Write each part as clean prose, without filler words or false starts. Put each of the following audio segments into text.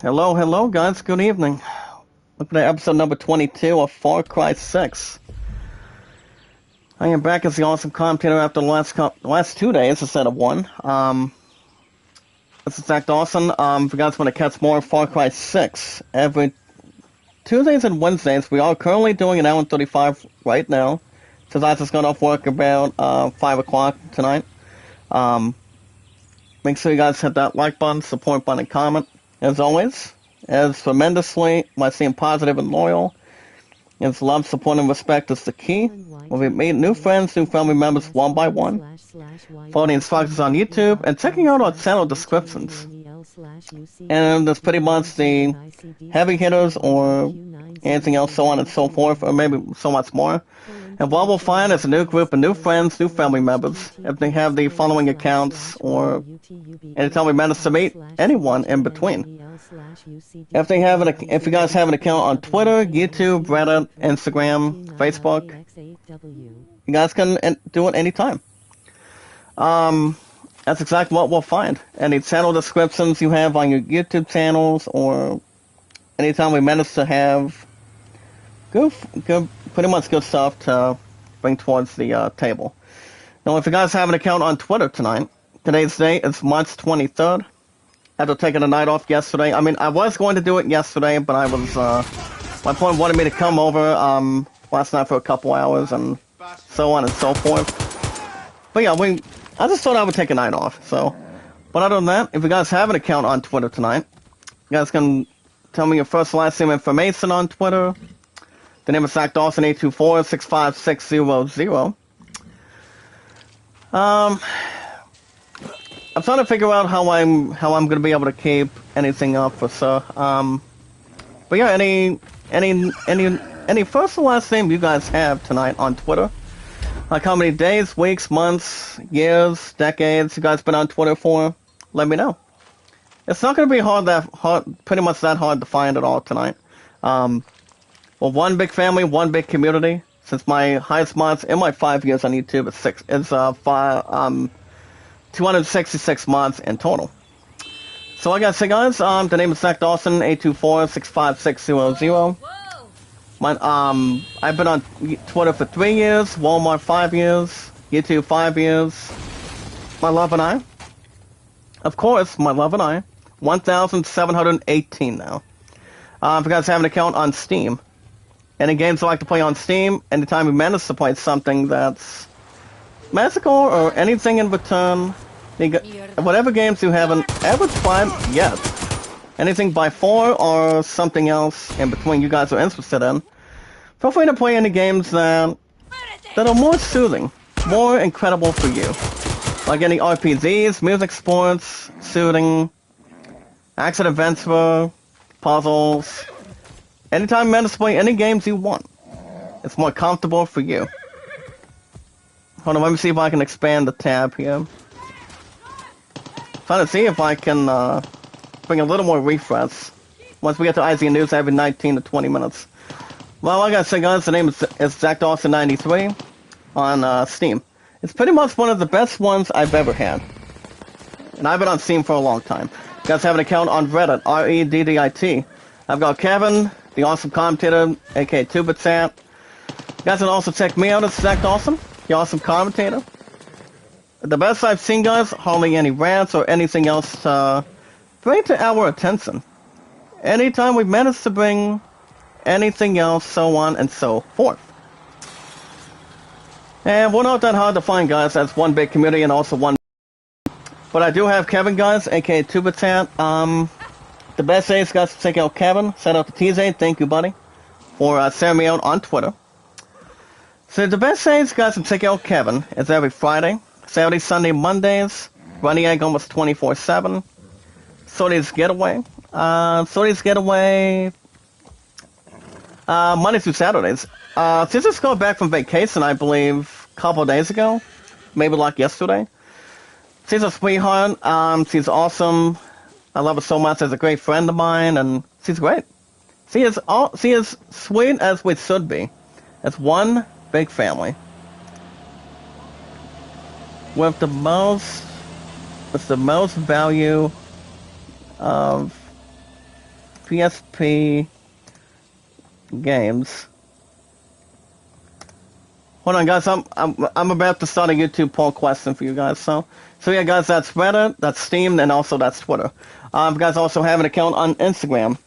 Hello, hello, guys. Good evening. Welcome to episode number 22 of Far Cry 6. I am back as the awesome commentator after the last 2 days instead of one. This is Zach Dawson. If you guys want to catch more of Far Cry 6, every Tuesdays and Wednesdays, we are currently doing an hour and 35 right now, since I just got off work about 5 o'clock tonight. Make sure you guys hit that like button, support button, and comment. As always, as tremendously by staying positive and loyal, as love, support, and respect is the key. We'll be meeting new friends, new family members one by one. Follow the instructions on YouTube and checking out our channel descriptions. And there's pretty much the heavy hitters or anything else, so on and so forth, or maybe so much more. And what we'll find is a new group of new friends, new family members, if they have the following accounts, or anytime we manage to meet anyone in between. If you guys have an account on Twitter, YouTube, Reddit, Instagram, Facebook, you guys can do it anytime. That's exactly what we'll find. Any channel descriptions you have on your YouTube channels, or anytime we manage to have pretty much good stuff to bring towards the table. Now, if you guys have an account on Twitter tonight, today's date is March 23rd. After taking a night off yesterday. I mean, I was going to do it yesterday, but I was, my point wanted me to come over, last night for a couple hours and so on and so forth. But yeah, I just thought I would take a night off, so. But other than that, if you guys have an account on Twitter tonight, you guys can tell me your first and last name information on Twitter. The name is Zach Dawson 824-65600. I'm trying to figure out how I'm going to be able to keep anything up for sir. But yeah, any first and last name you guys have tonight on Twitter? Like how many days, weeks, months, years, decades you guys been on Twitter for? Let me know. It's not going to be pretty much that hard to find at all tonight. Well, one big family, one big community. Since my highest mods in my 5 years on YouTube is 266 mods in total. So like I gotta say, guys, the name is Zach Dawson 824-65600. I've been on Twitter for 3 years, Walmart 5 years, YouTube 5 years. My love and I, of course, 1,718 now. If you guys have an account on Steam, any games you like to play on Steam, anytime you manage to play something that's magical or anything in return, whatever games you haven't ever tried yet, anything by 4 or something else in between you guys are interested in, feel free to play any games that are more soothing, more incredible for you. Like any RPGs, music, sports, soothing, action adventure, puzzles. Anytime you manage to play any games you want, it's more comfortable for you. Hold on, let me see if I can expand the tab here. Trying to see if I can bring a little more refresh. Once we get to IZ News every 19 to 20 minutes. Well, like I said, guys, the name is Zach Dawson 93 on Steam. It's pretty much one of the best ones I've ever had. And I've been on Steam for a long time. You guys have an account on Reddit, Reddit. I've got Kevin, the awesome commentator, aka Tubitzat. You guys can also check me out as Zach Dawson, the awesome commentator. The best I've seen, guys, hardly any rants or anything else to bring to our attention. Anytime we manage to bring anything else, so on and so forth. And we're not that hard to find, guys. That's one big community and also one. But I do have Kevin, guys, aka Tubitzat. The best days, guys, to check out Kevin. Shout out to TJ. Thank you, buddy, for sending me out on Twitter. So the best days, guys, to check out Kevin is every Friday, Saturday, Sunday, Mondays. Running egg almost 24/7. Sony's Getaway. Monday through Saturdays. Since just got back from vacation, I believe, a couple of days ago. Maybe like yesterday. She's a sweetheart. She's awesome. I love her so much. She's a great friend of mine, and she's great. She is sweet as we should be. It's one big family. With the most value of PSP games. Hold on, guys. I'm about to start a YouTube poll question for you guys. So yeah, guys, that's Reddit, that's Steam, and also that's Twitter. You guys also have an account on Instagram.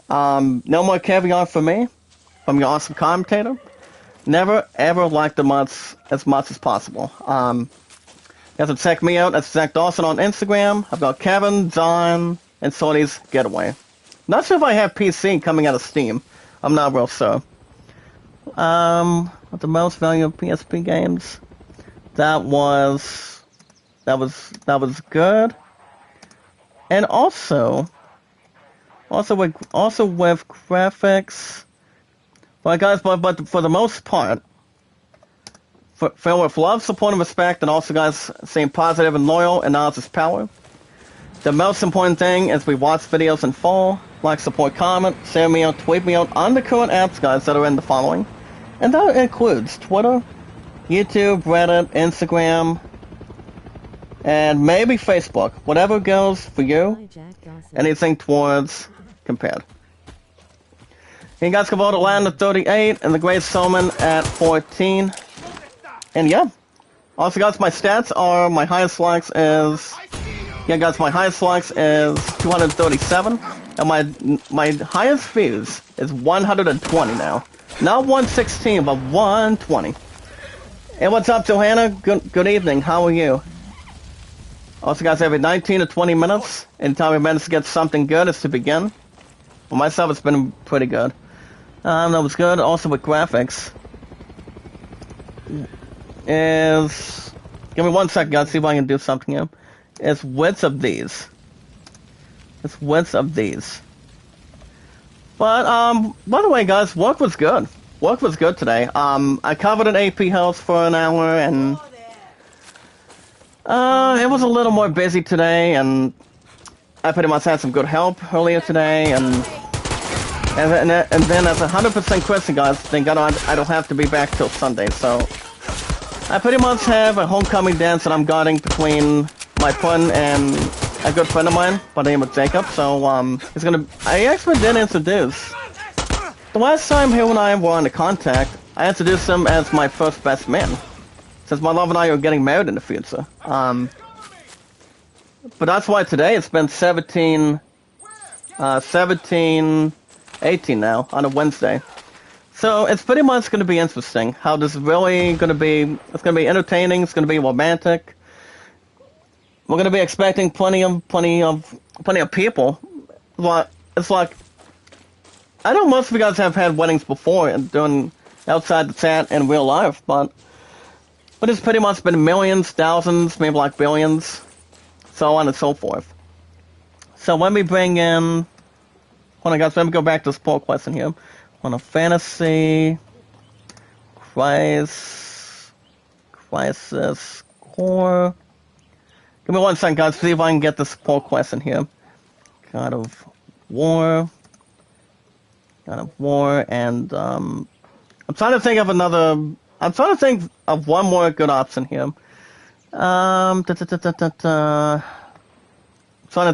No more caviar for me, from your awesome commentator. Never ever like the mods as much as possible. You guys can check me out. That's Zach Dawson on Instagram. I've got Kevin, John, and Sorty's Getaway. Not sure if I have PC coming out of Steam. I'm not real sure. What the most value of PSP games? That was good. And also with graphics. But guys, but for the most part, filled with love, support, and respect, and also guys staying positive and loyal, and knowledge is power. The most important thing is we watch videos in full, like, support, comment, share me out, tweet me out on the current apps, guys, that are in the following. And that includes Twitter, YouTube, Reddit, Instagram, and maybe Facebook. Whatever goes for you. Anything towards compared. You guys can vote Atlanta at 38 and the Great Solomon at 14. And yeah. Also, guys, my stats are my highest likes is. Yeah, guys, my highest likes is 237. And my highest views is 120 now. Not 116, but 120. Hey, what's up, Johanna? Good evening. How are you? Also, guys, every 19 to 20 minutes, anytime we manage to get something good, is to begin. For myself, it's been pretty good. That was good. Also, with graphics, is give me 1 second, guys. See if I can do something here. It's width of these. It's width of these. But by the way, guys, work was good. Work was good today. I covered an AP house for an hour, and it was a little more busy today, and I pretty much had some good help earlier today, and then as 100% Christian, guys, thank God I don't have to be back till Sunday, so I pretty much have a homecoming dance that I'm guarding between my friend and a good friend of mine by the name of Jacob, so I actually did introduce. The last time he and I were in contact, I introduced him as my first best man, since my love and I are getting married in the future. But that's why today it's been 18 now, on a Wednesday. So it's pretty much going to be interesting how this is really going to be. It's going to be entertaining, it's going to be romantic. We're going to be expecting plenty of people. But it's like, I know most of you guys have had weddings before and doing outside the chat in real life, but it's pretty much been millions, thousands, maybe like billions, so on and so forth. So when we bring in, hold on, guys, let me go back to this poll question here. On a Fantasy Crisis Core. Give me 1 second, guys, see if I can get this poll question here. God of War, and I'm trying to think of one more good option here. Trying to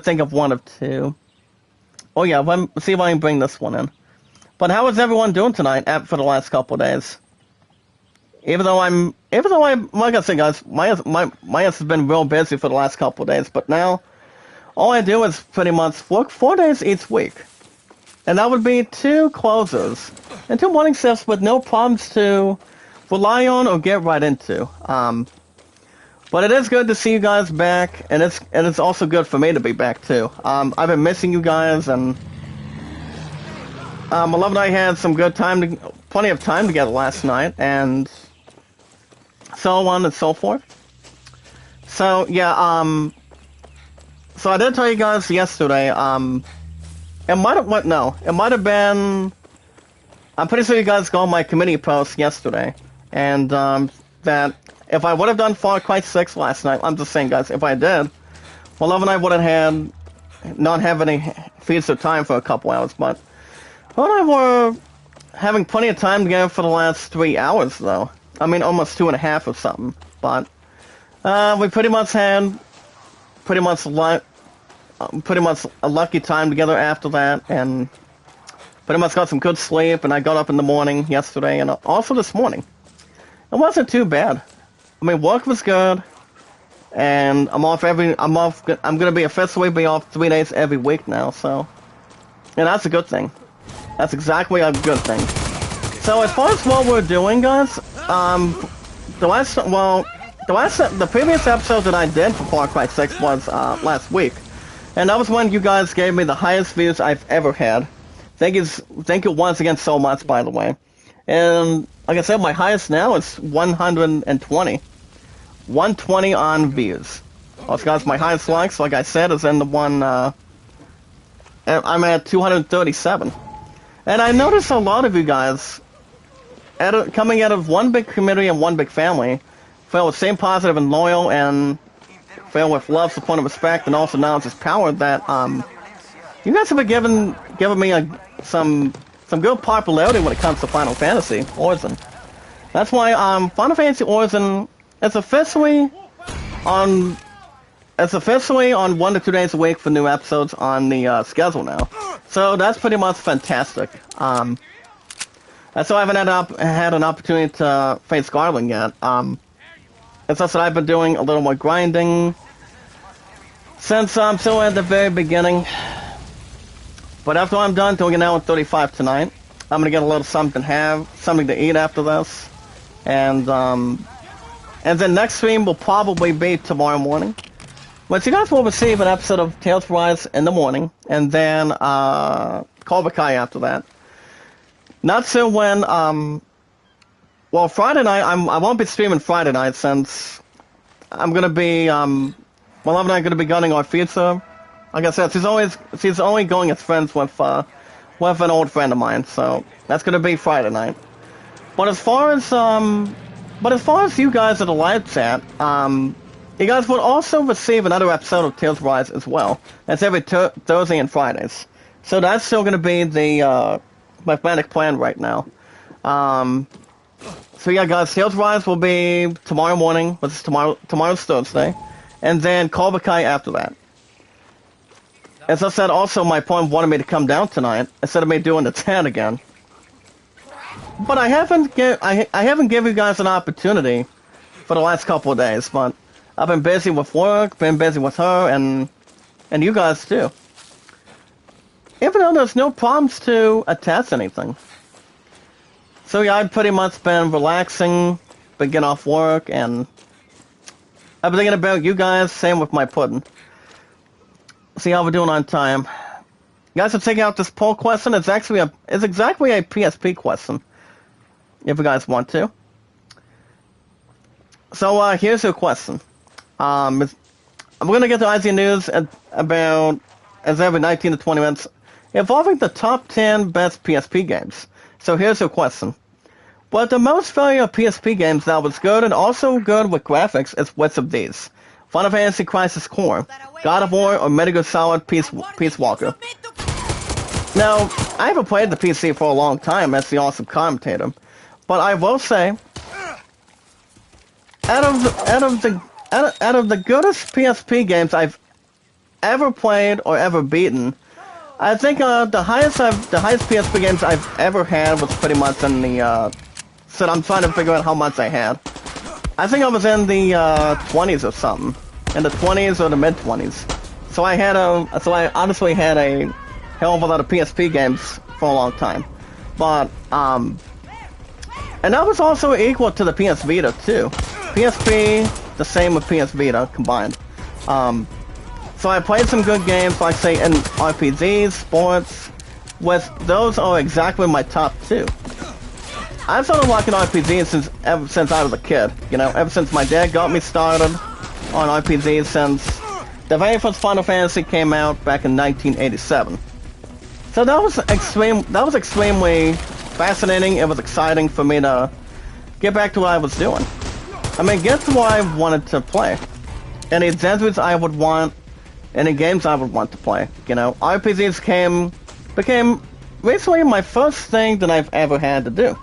think of one of two. Oh yeah, let's see if I can bring this one in. But how is everyone doing tonight for the last couple of days? Even though like I said, guys, my ass has been real busy for the last couple of days, but now all I do is pretty much work 4 days each week. And that would be 2 closers and 2 morning shifts with no problems to rely on or get right into. But it is good to see you guys back, and it's also good for me to be back too. I've been missing you guys, and my love and I had some good time, plenty of time together last night, and so on and so forth. So yeah, so I did tell you guys yesterday. It might have been. I'm pretty sure you guys got my committee post yesterday, and that if I would have done Far Cry 6 last night, I'm just saying, guys, if I did, my love and I would have not have any feeds of time for a couple hours, but well, I were having plenty of time together for the last 3 hours, though. I mean, almost 2.5 or something. But we pretty much had pretty much a lucky time together after that, and pretty much got some good sleep. And I got up in the morning yesterday, and also this morning. It wasn't too bad. I mean, work was good, and I'm gonna be officially be off 3 days every week now. So, and that's a good thing. That's exactly a good thing. So as far as what we're doing, guys, the previous episode that I did for Far Cry 6 was last week, and that was when you guys gave me the highest views I've ever had. Thank you once again so much, by the way. And like I said, my highest now is 120. 120 on views. Also, guys, my highest likes, like I said, is in the one. I'm at 237, and I noticed a lot of you guys, coming out of one big community and one big family, filled with same positive and loyal, and filled with love, support, and respect, and also knowledge is power. That you guys have been giving me some good popularity when it comes to Final Fantasy Origin. That's why Final Fantasy Origin is officially on 1 to 2 days a week for new episodes on the schedule now. So that's pretty much fantastic. And so I haven't had an opportunity to face Garland yet. It's just that I've been doing a little more grinding since I'm still at the very beginning. But after I'm done doing an hour 35 tonight, I'm gonna get a little something to eat after this, and then next stream will probably be tomorrow morning, which you guys will receive an episode of Tales to Rise in the morning, and then Cobra Kai after that. Not sure when. Well, Friday night I won't be streaming Friday night since I'm gonna be I'm not gonna be gunning our future. Like I said, she's only going as friends with an old friend of mine, so that's gonna be Friday night. But as far as you guys at the live chat, you guys will also receive another episode of Tales to Rise as well. That's every Thursday and Fridays. So that's still gonna be the mathematic plan right now. So yeah, guys, Tales to Rise will be tomorrow morning, which is tomorrow's Thursday, and then Cobra Kai after that. As I said, also my opponent wanted me to come down tonight instead of me doing the 10 again. But I haven't given you guys an opportunity for the last couple of days. But I've been busy with work, been busy with her, and you guys too. Even though there's no problems to attach anything. So yeah, I've pretty much been relaxing, been getting off work, and I've been thinking about you guys. Same with my pudding. See how we're doing on time. You guys are taking out this poll question. It's exactly a PSP question, if you guys want to. So here's your question. I'm gonna get to IZ News about every 19 to 20 minutes, involving the top 10 best PSP games. So here's your question. But the most familiar PSP games that was good and also good with graphics is which of these? Final Fantasy Crisis Core, God of War, or Metal Gear Solid Peace Walker. Now, I haven't played the PC for a long time as the awesome commentator, but I will say, out of the goodest PSP games I've ever played or ever beaten, I think the highest PSP games I've ever had was pretty much in the. So I'm trying to figure out how much I had. I think I was in the 20s or something, in the 20s or the mid 20s. So I honestly had a hell of a lot of PSP games for a long time, but and that was also equal to the PS Vita too. PSP, the same with PS Vita combined. So I played some good games, like say in RPGs, sports. Those are exactly my top two. I've started watching RPGs ever since I was a kid. You know, ever since my dad got me started on RPGs, since the very first Final Fantasy came out back in 1987. So that was extremely fascinating. It was exciting for me to get back to what I was doing. I mean, get to what I wanted to play. Any genres I would want, any games I would want to play. You know, RPGs became basically my first thing that I've ever had to do.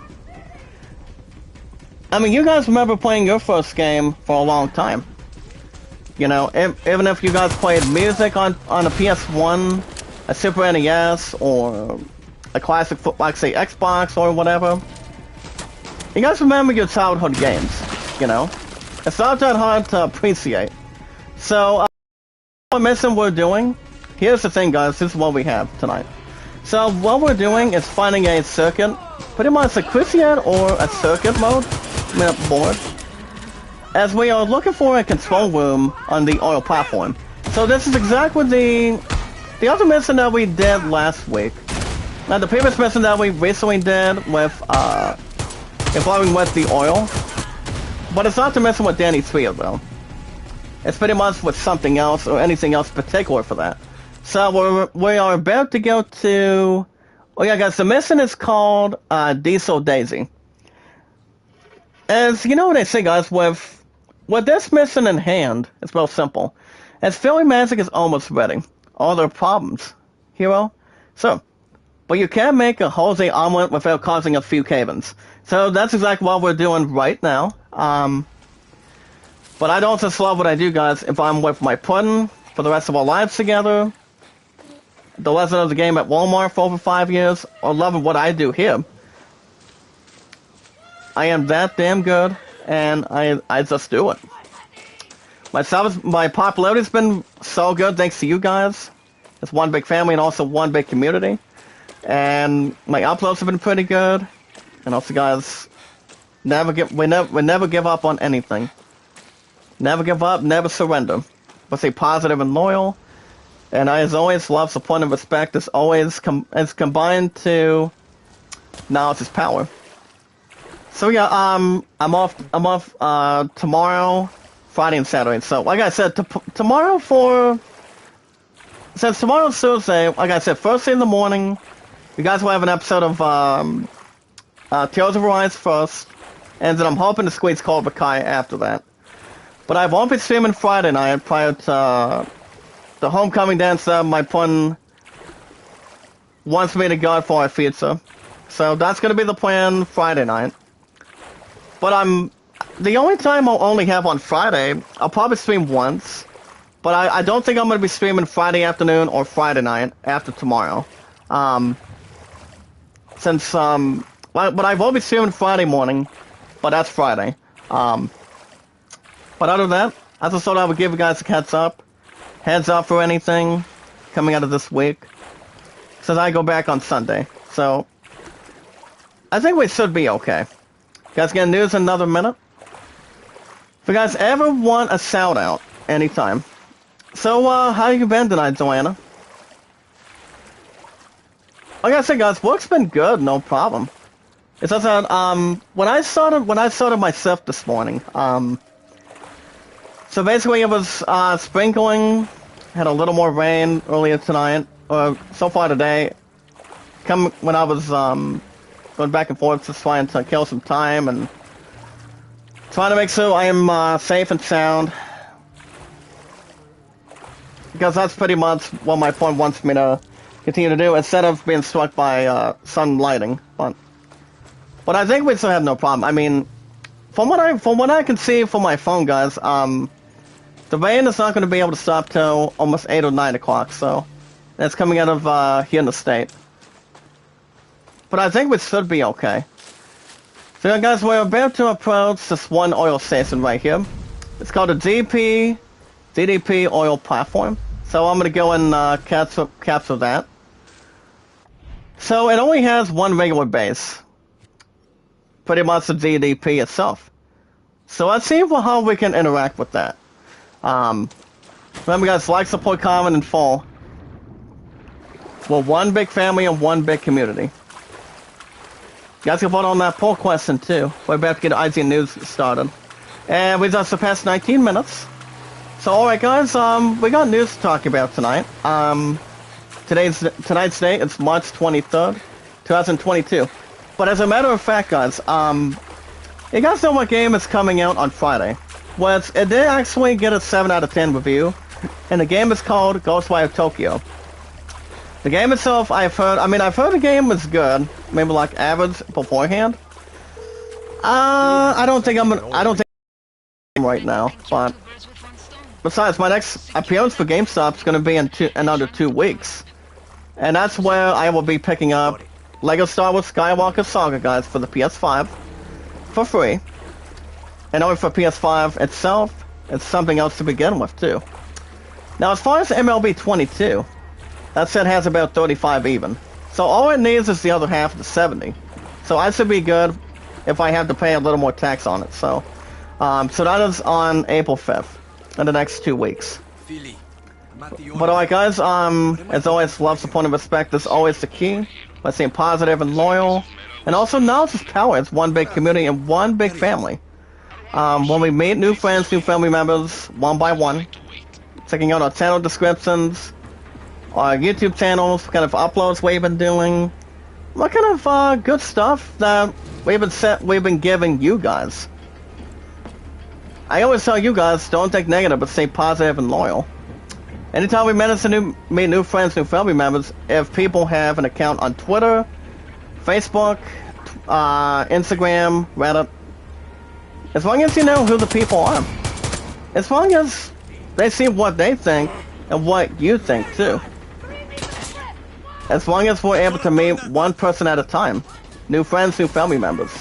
I mean, you guys remember playing your first game for a long time. You know, even if you guys played music on a PS1, a Super NES, or a classic, like say Xbox or whatever, you guys remember your childhood games. You know, it's not that hard to appreciate. So, what mission we're doing? Here's the thing, guys. This is what we have tonight. So, what we're doing is finding a circuit, pretty much a Christian or a circuit mode, board, as we are looking for a control room on the oil platform. So this is exactly the other mission that we did last week. Now the previous mission that we recently did with involving with the oil, but it's not the mission with Danny Trio though. It's pretty much with something else or anything else particular for that. So we are about to go to. Oh yeah, guys, the mission is called Diesel Daisy. As you know what they say, guys, with this mission in hand, it's real simple. As Philly Magic is almost ready. All their problems, hero. So, but you can't make a Jose omelet without causing a few cave-ins. So that's exactly what we're doing right now. But I don't just love what I do, guys. If I'm with my pudding for the rest of our lives together, the lesson of the game at Walmart for over 5 years, or loving what I do here, I am that damn good. And I just do it. My popularity's been so good thanks to you guys. It's one big family and also one big community. And my uploads have been pretty good. And also, guys, we never give up on anything. Never give up, never surrender. But stay positive and loyal. And I, as always, love, support, and respect is always combined to knowledge is power. So yeah, I'm off tomorrow, Friday and Saturday. So like I said, since tomorrow's Thursday, like I said, first thing in the morning, you guys will have an episode of Tales of Arise first, and then I'm hoping to squeeze Cobra Kai after that. But I won't be streaming Friday night prior to the homecoming dance that my pun wants me to go for a feature. So that's gonna be the plan Friday night. But the only time I'll only have on Friday, I'll probably stream once. But I don't think I'm going to be streaming Friday afternoon or Friday night after tomorrow. But I will be streaming Friday morning, but that's Friday. But other than that, I just thought I would give you guys a heads up for anything coming out of this week. Since I go back on Sunday. So, I think we should be okay. Guys, get news in another minute. If you guys ever want a shout out, anytime. So, how you been tonight, Joanna? Like I said, guys, work's been good, no problem. It's just that, when I started my shift this morning, so basically it was, sprinkling, had a little more rain earlier tonight, or so far today. When I was, going back and forth, just trying to kill some time and trying to make sure I am safe and sound. Because that's pretty much what my point wants me to continue to do, instead of being struck by sun lighting. But I think we still have no problem. I mean, from what I can see from my phone, guys, the rain is not going to be able to stop till almost 8 or 9 o'clock. So that's coming out of here in the state. But I think we should be okay. So yeah, guys, we're about to approach this one oil station right here. It's called the Gdp Oil Platform. So I'm going to go and capture that. So it only has one regular base. Pretty much the GDP itself. So let's see how we can interact with that. Remember, guys, like, support, comment, and follow. We're one big family and one big community. You guys can vote on that poll question too. We're about to get IG News started. And we just surpassed 19 minutes. So alright guys, we got news to talk about tonight. Tonight's date, it's March 23rd, 2022. But as a matter of fact, guys, you guys know what game is coming out on Friday. Well, it did actually get a 7 out of 10 review, and the game is called Ghostwire Tokyo. The game itself, I've heard the game was good, maybe like average beforehand. I don't think I'm right now, but besides, my next appearance for GameStop is going to be in under 2 weeks. And that's where I will be picking up LEGO Star Wars Skywalker Saga, guys, for the PS5 for free. And only for PS5 itself, it's something else to begin with, too. Now, as far as MLB 22, that set has about 35 even. So all it needs is the other half of the 70. So I should be good if I have to pay a little more tax on it. So that is on April 5th, in the next 2 weeks. But alright guys, as always, love, support, and respect is always the key. By staying positive and loyal. And also knowledge is power. It's one big community and one big family. When we meet new friends, new family members, one by one, checking out our channel descriptions, our YouTube channels, what kind of uploads we've been doing, what kind of good stuff that we've been giving you guys. I always tell you guys, don't take negative, but stay positive and loyal. Anytime we meet new friends, new family members, if people have an account on Twitter, Facebook, Instagram, Reddit, as long as you know who the people are, as long as they see what they think and what you think too, as long as we're able to meet one person at a time, new friends, new family members.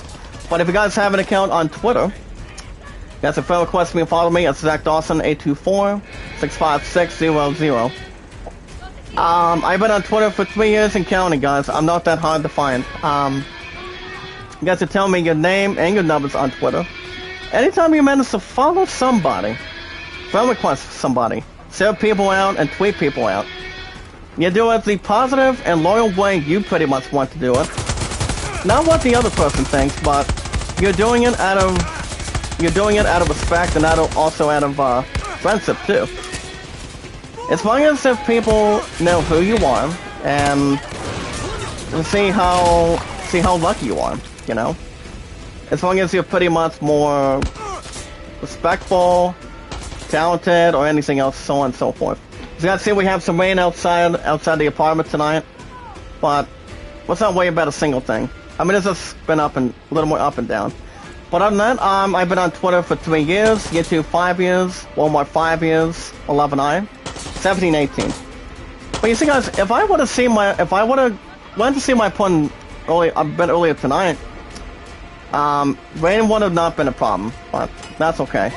But if you guys have an account on Twitter, you guys have friend request me and follow me at ZachDawson824-65600. I've been on Twitter for 3 years and counting, guys. I'm not that hard to find. You guys can tell me your name and your numbers on Twitter. Anytime you manage to follow somebody, friend request somebody, serve people out and tweet people out, you do it the positive and loyal way you pretty much want to do it. Not what the other person thinks, but you're doing it out of respect and also out of friendship too. As long as if people know who you are and see how lucky you are, you know. As long as you're pretty much more respectful, talented, or anything else, so on and so forth. As you guys see, we have some rain outside the apartment tonight, but let's not worry about a single thing. I mean, it's just been a little more up and down. But other than that, I've been on Twitter for 3 years, YouTube 5 years, Walmart 5 years, 11i, 17, 18. But you see, guys, if I would have went to see my opponent a bit earlier tonight, rain would have not been a problem, but that's okay.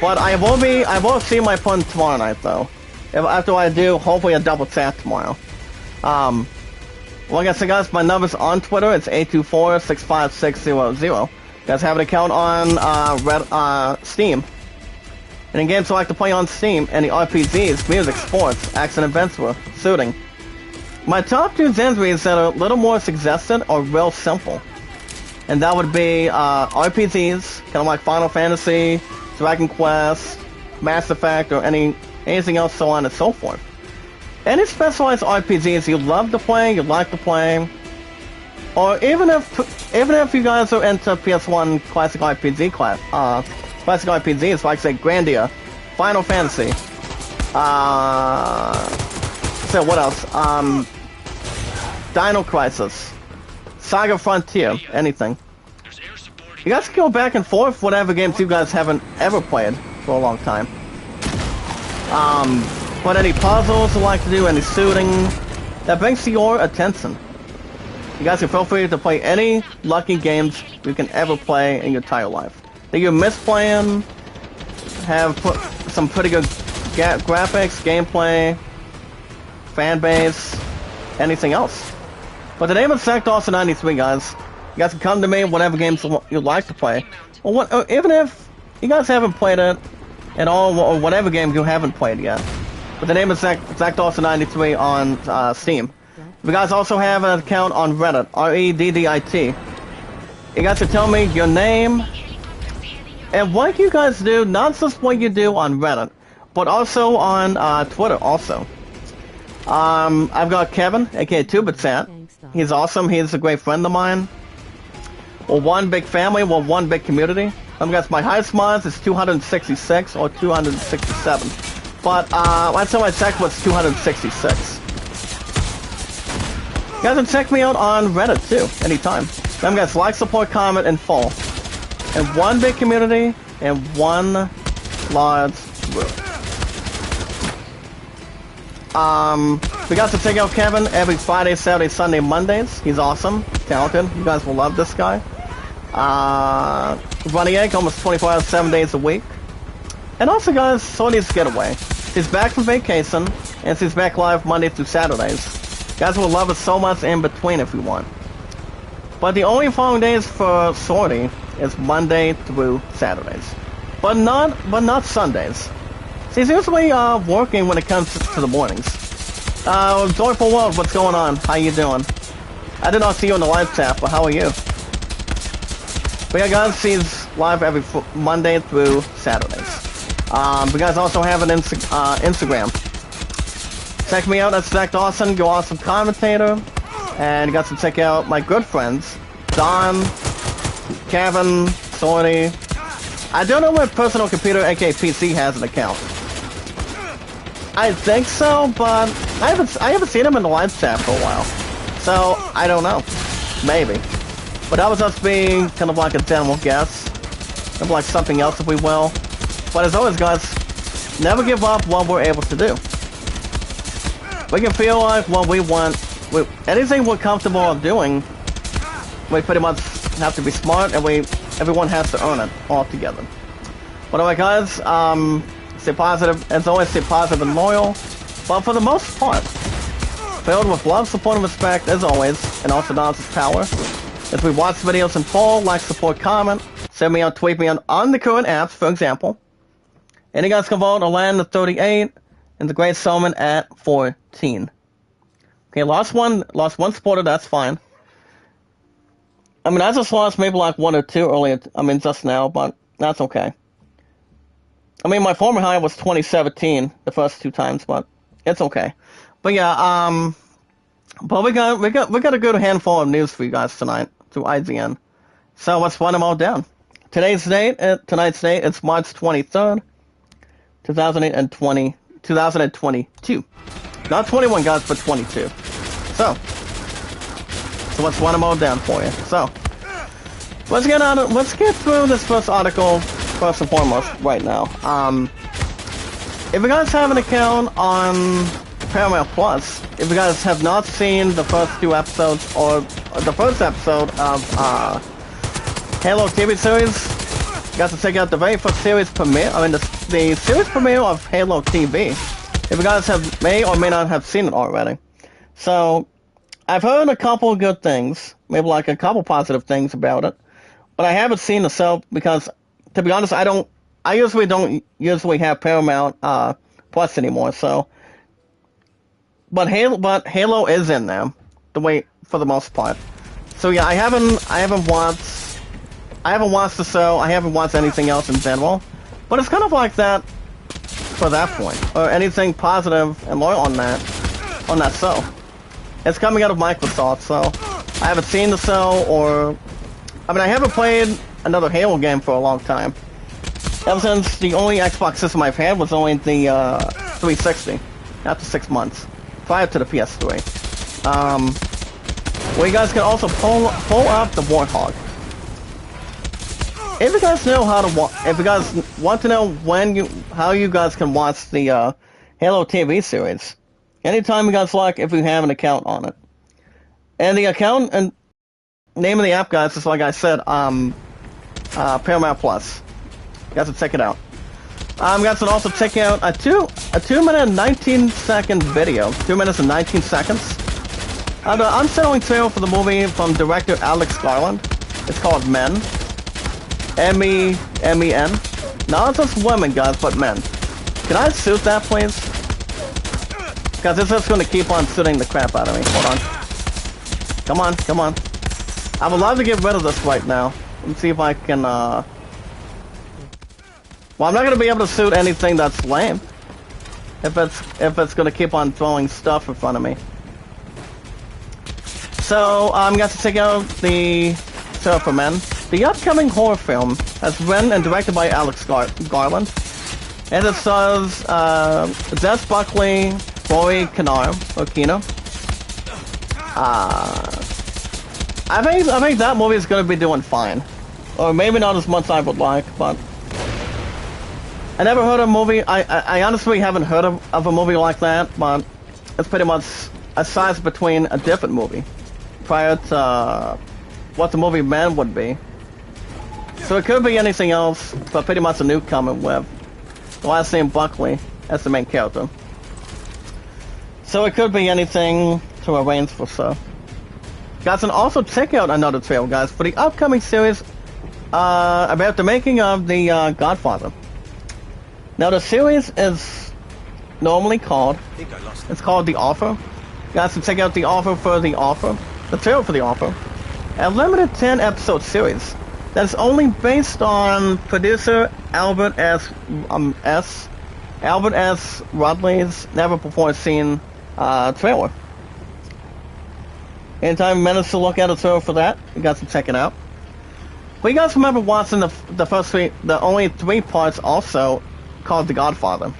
But I will see my opponent tomorrow night, though. After I do, hopefully a double tap tomorrow. Like I said, guys, my number's on Twitter. It's 824-65600. You guys have an account on Steam. And in games I like to play on Steam, any RPGs, music, sports, action adventure, shooting. My top 2 genres that are a little more suggested are real simple. And that would be RPGs, kind of like Final Fantasy, Dragon Quest, Mass Effect, or anything else, so on and so forth. Any specialized RPGs you love to play, you like to play, or even if you guys are into PS1 classic RPGs, like say Grandia, Final Fantasy, so what else? Dino Crisis, Saga Frontier, anything. You guys can go back and forth whatever games you guys haven't ever played for a long time. But any puzzles you like to do, any shooting, that brings to your attention. You guys can feel free to play any lucky games you can ever play in your entire life. That you miss playing, have some pretty good graphics, gameplay, fan base, anything else. But the name is ZachDawson93, guys. You guys can come to me, whatever games you like to play. Or even if you guys haven't played it at all, or whatever game you haven't played yet. But the name is ZachDawson93 on Steam. You guys also have an account on Reddit, Reddit. You guys can tell me your name and what you guys do, not just what you do on Reddit, but also on Twitter also. I've got Kevin, aka TubeChat. He's awesome, he's a great friend of mine. We're one big family, we're one big community. Guys, my highest mods is 266 or 267. But last time I checked was 266. You guys can check me out on Reddit too, anytime. Guys, like, support, comment, and follow. And one big community and one large group. We got to check out Kevin every Friday, Saturday, Sunday, Mondays. He's awesome, talented. You guys will love this guy. Running egg almost 24 hours, 7 days a week. And also, guys, Sony's Getaway. She's back from vacation, and she's back live Monday through Saturdays. You guys will love it so much in between if you want. But the only following days for Sorty is Monday through Saturdays. But not Sundays. She's usually working when it comes to the mornings. Joyful World, what's going on? How you doing? I did not see you in the live chat, but how are you? But yeah, guys, she's live every Monday through Saturdays. You guys also have an Instagram. Check me out at Stacked Awesome, your awesome commentator. And you got to check out my good friends, Don, Kevin, Sorty. I don't know if Personal Computer, aka PC, has an account. I think so, but I haven't seen him in the live chat for a while. So, I don't know. Maybe. But that was us being kind of like a general guess. Kind of like something else if we will. But as always, guys, never give up what we're able to do. We can feel like what we want, anything we're comfortable doing, we pretty much have to be smart, and everyone has to earn it all together. But alright, guys, stay positive, as always, stay positive and loyal, but for the most part, filled with love, support, and respect, as always, and also knowledge is power. As we watch videos in full, like, support, comment, send me out, tweet me on the current apps, for example. And you guys can vote a land at 38, and the Great Salmon at 14. Okay, lost one supporter, that's fine. I mean, I just lost maybe like 1 or 2 earlier, just now, but that's okay. I mean, my former high was 2017 the first 2 times, but it's okay. But yeah, but we got a good handful of news for you guys tonight through IGN. So let's run them all down. Tonight's date, it's March 23rd, 2022. Not 21, guys, but 22. So let's run them all down for you. So let's get through this first article first and foremost right now. If you guys have an account on Paramount Plus, if you guys have not seen the first 2 episodes or the first episode of Halo TV series, you got to check out the very first series premiere. The series premiere of Halo TV. If you guys may or may not have seen it already. So, I've heard a couple of good things, maybe like a couple positive things about it, but I haven't seen the show because, to be honest, I usually don't have Paramount Plus anymore. So, but Halo is in there, for the most part. So yeah, I haven't watched the show. I haven't watched anything else in general, but it's kind of like that for that point, or anything positive and more on that show. It's coming out of Microsoft, so I haven't seen the show, I haven't played another Halo game for a long time. Ever since the only Xbox system I've had was only the 360, after 6 months, prior to the PS3. Well, you guys can also pull up the Warthog. If you guys know if you guys want to know how you guys can watch the Halo TV series, anytime you guys like, if you have an account on it. And the account and name of the app, guys, is like I said, Paramount Plus. You guys can check it out. You guys can also check out a 2-minute and 19-second video. 2 minutes and 19 seconds. The unsettling tale for the movie from director Alex Garland. It's called Men. M-E-N. Not just women, guys, but men. Can I shoot that, please? Because this is going to keep on shooting the crap out of me. Hold on. Come on. I would love to get rid of this right now. Let's see if I can, Well, I'm not going to be able to shoot anything that's lame. If it's going to keep on throwing stuff in front of me. So, I'm going to check out the show for men. The upcoming horror film is written and directed by Alex Garland, and it stars Jess Buckley, Rory Kinnear, I think that movie is going to be doing fine, or maybe not as much as I would like, but I never heard of a movie. I honestly haven't heard of a movie like that, but it's pretty much a size between a different movie prior to what the movie meant would be. So it could be anything else, but pretty much a newcomer with the last name Buckley as the main character. So it could be anything to arrange for so. Guys, and also check out another trailer, guys, for the upcoming series about the making of the Godfather. Now the series is normally called, it's called The Offer. Guys, so check out The Offer for The Offer, the trailer for The Offer. A limited 10 episode series that's only based on producer Albert S. Rodley's never before seen trailer. Anytime minutes to look at a trailer for that, you guys can check it out. But you guys remember watching the first three, the only 3 parts also called The Godfather.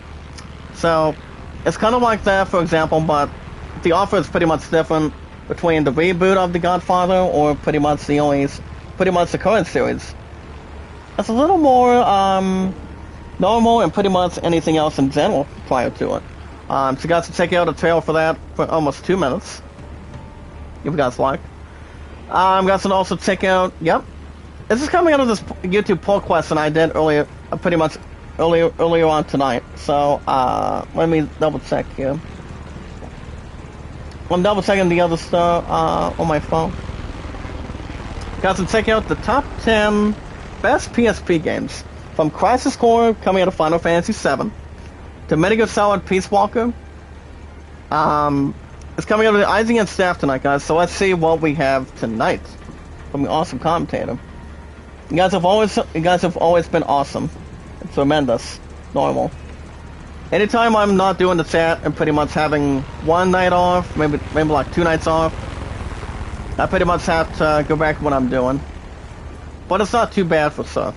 So it's kind of like that, for example, but The Offer is pretty much different between the reboot of The Godfather or pretty much the current series. It's a little more normal and pretty much anything else in general prior to it. So you guys can check out a trailer for that for almost 2 minutes, if you guys like. You guys can also check out, yep, this is coming out of this YouTube poll question I did earlier, pretty much earlier on tonight. So let me double check here. I'm double checking the other stuff on my phone. Guys, and check out the top 10 best PSP games, from Crisis Core coming out of Final Fantasy VII to Metal Gear Solid Peace Walker. It's coming out of the IGN staff tonight, guys. So let's see what we have tonight from the awesome commentator. You guys have always been awesome. It's tremendous, normal. Anytime I'm not doing the chat and pretty much having one night off, maybe like 2 nights off, I pretty much have to go back to what I'm doing. But it's not too bad for stuff.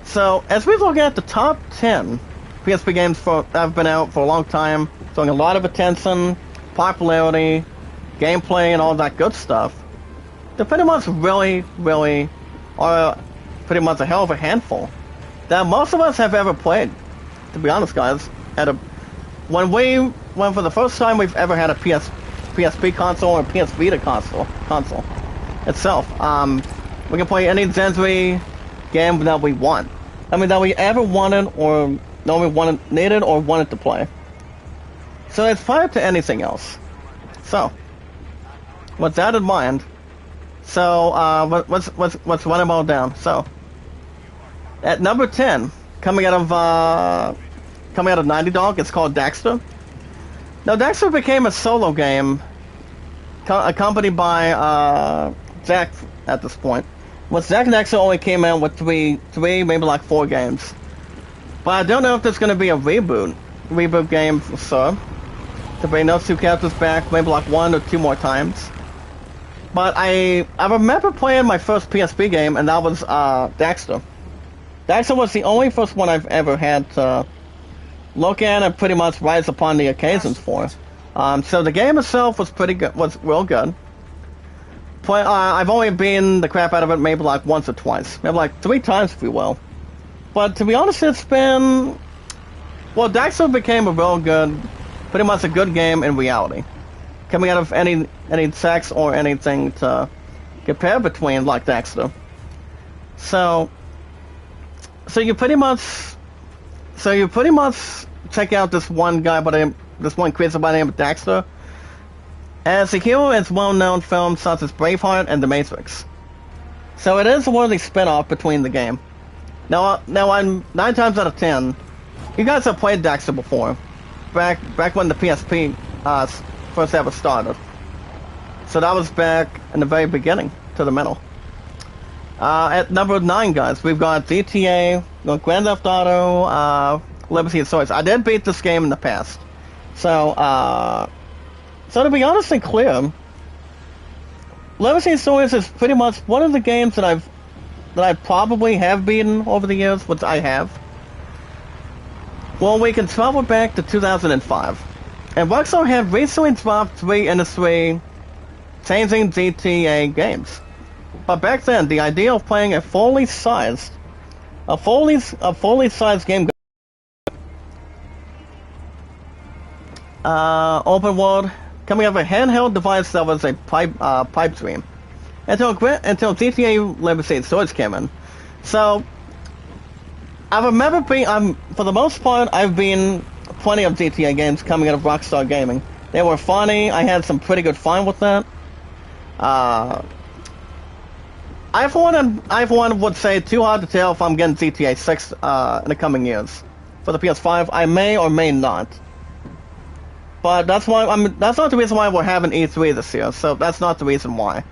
So, as we look at the top 10 PSP games that have been out for a long time, showing a lot of attention, popularity, gameplay, and all that good stuff, they're pretty much really are pretty much a hell of a handful that most of us have ever played. To be honest, guys, when for the first time we've ever had a PSP console or PS Vita console itself, we can play any Zenzi game that we want. I mean, that we ever wanted or needed or wanted to play. So it's prior to anything else. So, with that in mind, so let's run them all down. So, at number 10. Coming out of Naughty Dog, it's called Daxter. Now, Daxter became a solo game, accompanied by Zack at this point. Well, Zack and Daxter only came out with three, maybe like 4 games. But I don't know if there's going to be a reboot game for sure, to bring those 2 characters back, maybe like 1 or 2 more times. But I remember playing my first PSP game, and that was Daxter. Daxter was the only first one I've ever had to look at and pretty much rise upon the occasions for. So the game itself was was real good. I've only beaten the crap out of it maybe like once or twice, maybe like 3 times if you will. But to be honest, it's been, well, Daxter became a real good, pretty much a good game in reality, coming out of any sex or anything to compare between like Daxter. So you pretty much check out this one creator by the name of Daxter as a hero in well-known films such as Braveheart and The Matrix. So it is a worthy spin-off between the game. Now I'm 9 times out of 10. You guys have played Daxter before, back when the PSP first ever started. So that was back in the very beginning to the middle. At number 9, guys, we've got GTA, Grand Theft Auto, Liberty and Swords. I did beat this game in the past. So to be honest and clear, Liberty and Swords is pretty much one of the games that I probably have beaten over the years, which I have. Well, we can travel back to 2005. And Rockstar have recently dropped 3 industry changing GTA games. But back then, the idea of playing a fully sized game open world, coming out of a handheld device that was a pipe dream. Until GTA Legacy Swords came in. So, I remember for the most part, I've been plenty of GTA games coming out of Rockstar Gaming. They were funny, I had some pretty good fun with that. I for one would say too hard to tell if I'm getting GTA 6 in the coming years. For the PS5, I may or may not. But that's not the reason why we're having E3 this year, so that's not the reason why.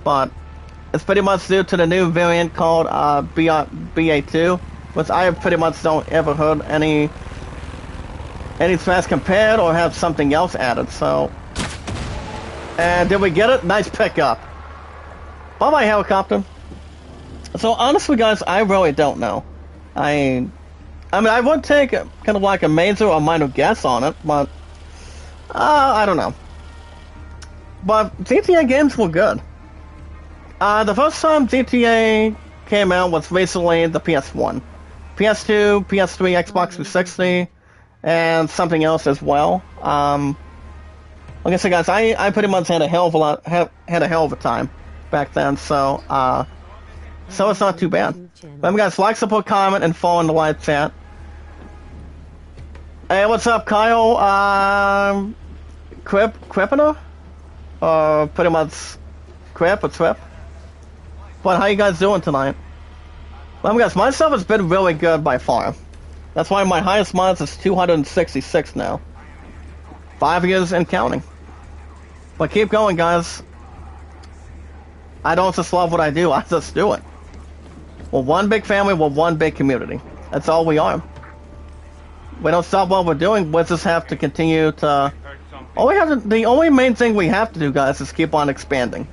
But it's pretty much due to the new variant called BA2, which I pretty much don't ever heard any threats compared or have something else added, so... And did we get it? Nice pickup. Bye-bye, helicopter. So, honestly, guys, I really don't know. I mean, I would take kind of like a major or minor guess on it, but... I don't know. But GTA games were good. The first time GTA came out was recently the PS1. PS2, PS3, Xbox 360, and something else as well. Like I said, guys, I pretty much had a hell of a time back then, so it's not too bad. Remember, guys, like, support, comment, and follow in the live chat. Hey, what's up, Kyle? Crepiner? Pretty much Crep or Trip? But how you guys doing tonight? Well, guys, my stuff has been really good by far. That's why my highest mods is 266 now. 5 years and counting. But keep going, guys. I don't just love what I do, I just do it. We're one big family, we're one big community. That's all we are. We don't stop what we're doing, we just have to continue to... The only main thing we have to do, guys, is keep on expanding.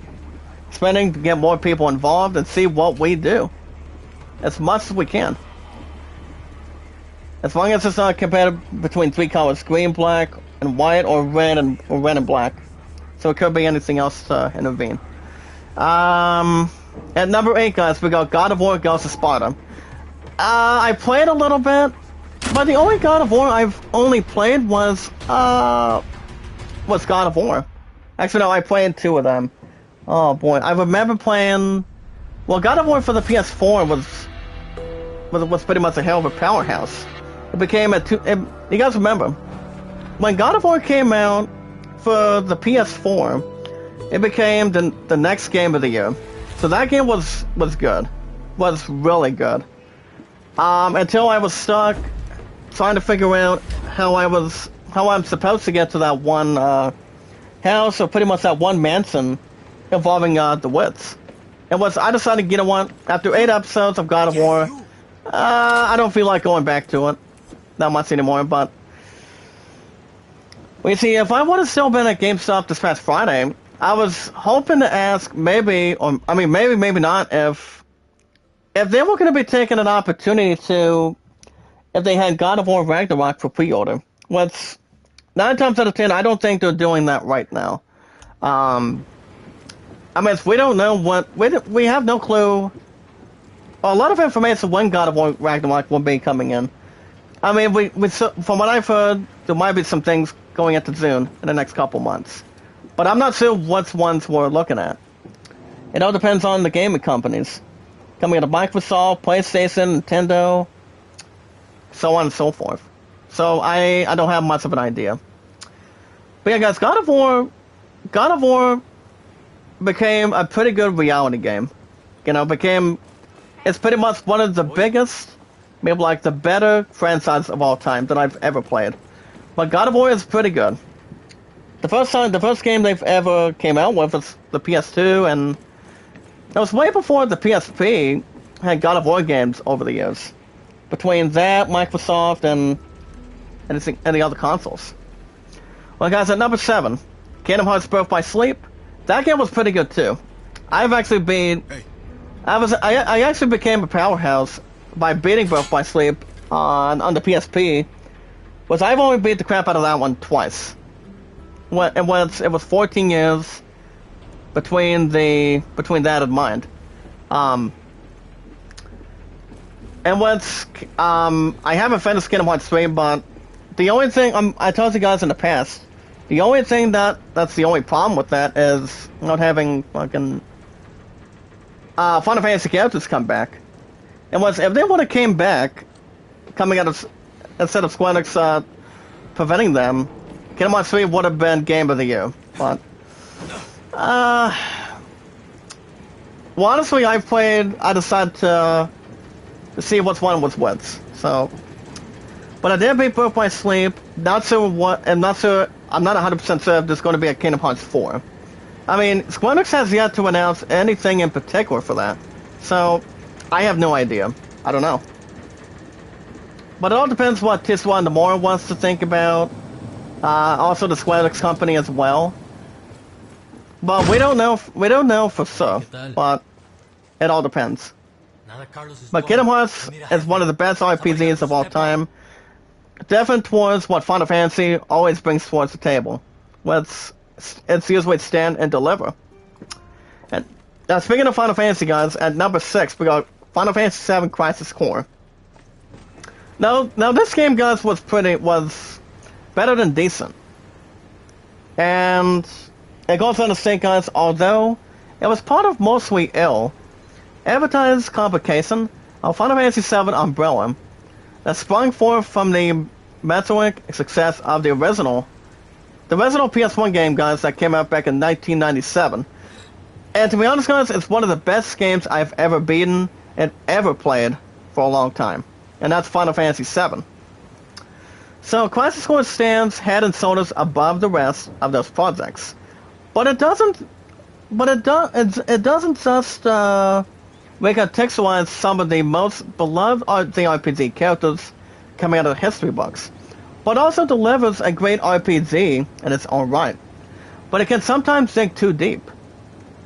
Expanding to get more people involved and see what we do. As much as we can. As long as it's not competitive between three colors, green, black, and white, or red and black. So it could be anything else to intervene. At number 8, guys, we got God of War Ghost of Sparta. I played a little bit, but the only God of War I've only played was God of War. Actually, no, I played 2 of them. Oh boy, I remember playing... Well, God of War for the PS4 was pretty much a hell of a powerhouse. It became you guys remember, when God of War came out for the PS4, it became the next game of the year. So that game was good. Was really good. Until I was stuck trying to figure out how I'm supposed to get to that one house, or pretty much that one mansion involving the wits. I decided, you know what, after 8 episodes of God of War, I don't feel like going back to it. Not much anymore, but... Well, you see, if I would have still been at GameStop this past Friday, I was hoping to ask maybe not, if they were going to be taking an opportunity to... If they had God of War Ragnarok for pre-order. Which, 9 times out of 10, I don't think they're doing that right now. I mean, we don't know what... We have no clue. A lot of information when God of War Ragnarok will be coming in. I mean, from what I've heard, there might be some things going into June in the next couple months. But I'm not sure what ones we're looking at. It all depends on the gaming companies. Coming out of Microsoft, PlayStation, Nintendo, so on and so forth. So I don't have much of an idea. But yeah, guys, God of War became a pretty good reality game. You know, it's pretty much one of the biggest, maybe like the better franchise of all time that I've ever played. But God of War is pretty good. The first game they've ever came out with was the PS2, and it was way before the PSP had God of War games over the years. Between that, Microsoft, and the other consoles. Well, guys, at number 7, Kingdom Hearts Birth by Sleep. That game was pretty good too. I actually became a powerhouse by beating Birth by Sleep on the PSP. Was I've only beat the crap out of that one twice. It was 14 years between that and mine. I haven't finished Kingdom Hearts 3, but the only thing I told you guys in the past, The only thing that's the only problem with that is not having fucking Final Fantasy characters come back. And if they would have came back, coming out of instead of Square Enix preventing them, Kingdom Hearts 3 would have been Game of the Year. But well, honestly, I decided to see which one was which. So, but I did beat Birth by Sleep. Not sure what, and not sure. I'm not 100% sure if there's going to be a Kingdom Hearts 4. I mean, Square Enix has yet to announce anything in particular for that, so I have no idea. I don't know. But it all depends what Tiswa and Nomura wants to think about. Also, the Square Enix company as well. But we don't know. We don't know for sure. But it all depends. But Kingdom Hearts is one of the best RPGs of all time. Definitely towards what Final Fantasy always brings towards the table. It's usually stand and deliver. And speaking of Final Fantasy, guys, at number 6 we got Final Fantasy VII Crisis Core. Now this game, guys, was better than decent. And it goes on to say, guys, although it was part of mostly ill advertised complication of Final Fantasy VII umbrella that sprung forth from the meteoric success of the original PS1 game, guys, that came out back in 1997. And to be honest, guys, it's one of the best games I've ever beaten and ever played for a long time. And that's Final Fantasy VII. So Crisis Core stands head and shoulders above the rest of those projects. But it doesn't just recontextualize some of the most beloved RPG characters coming out of the history books, but also delivers a great RPG in its own right. But it can sometimes dig too deep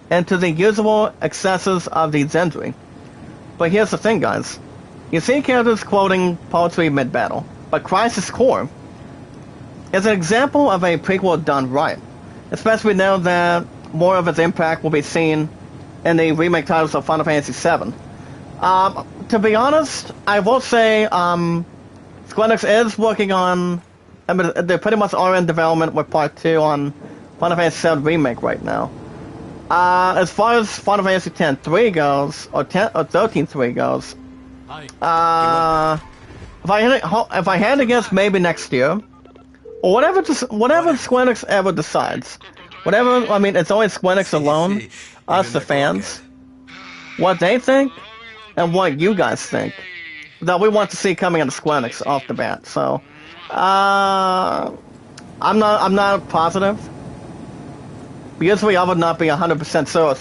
into the usual excesses of the genre. But here's the thing, guys. You see characters quoting poetry mid-battle, but Crisis Core is an example of a prequel done right, especially now that more of its impact will be seen in the remake titles of Final Fantasy VII. To be honest, I will say Square Enix is working on, they pretty much are in development with Part 2 on Final Fantasy VII Remake right now. As far as Final Fantasy X-3 goes, or 13-3 goes, if I had to guess, maybe next year, or whatever Square Enix ever decides. Whatever, I mean, it's always Square Enix alone, us the fans, what they think, and what you guys think that we want to see coming out of Square Enix off the bat. So, I'm not positive. Usually I would not be 100% sure, or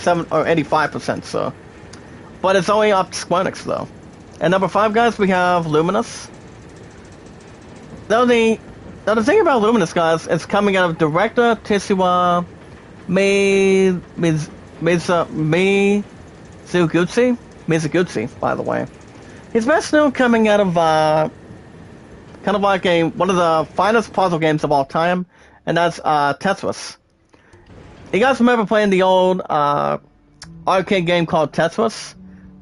85% sure. But it's only up to Square Enix, though. And number 5, guys, we have Luminous. Now the thing about Luminous, guys, it's coming out of director Tetsuya Mizuguchi, by the way. He's best known coming out of kind of like one of the finest puzzle games of all time, and that's Tetris. You guys remember playing the old arcade game called Tetris?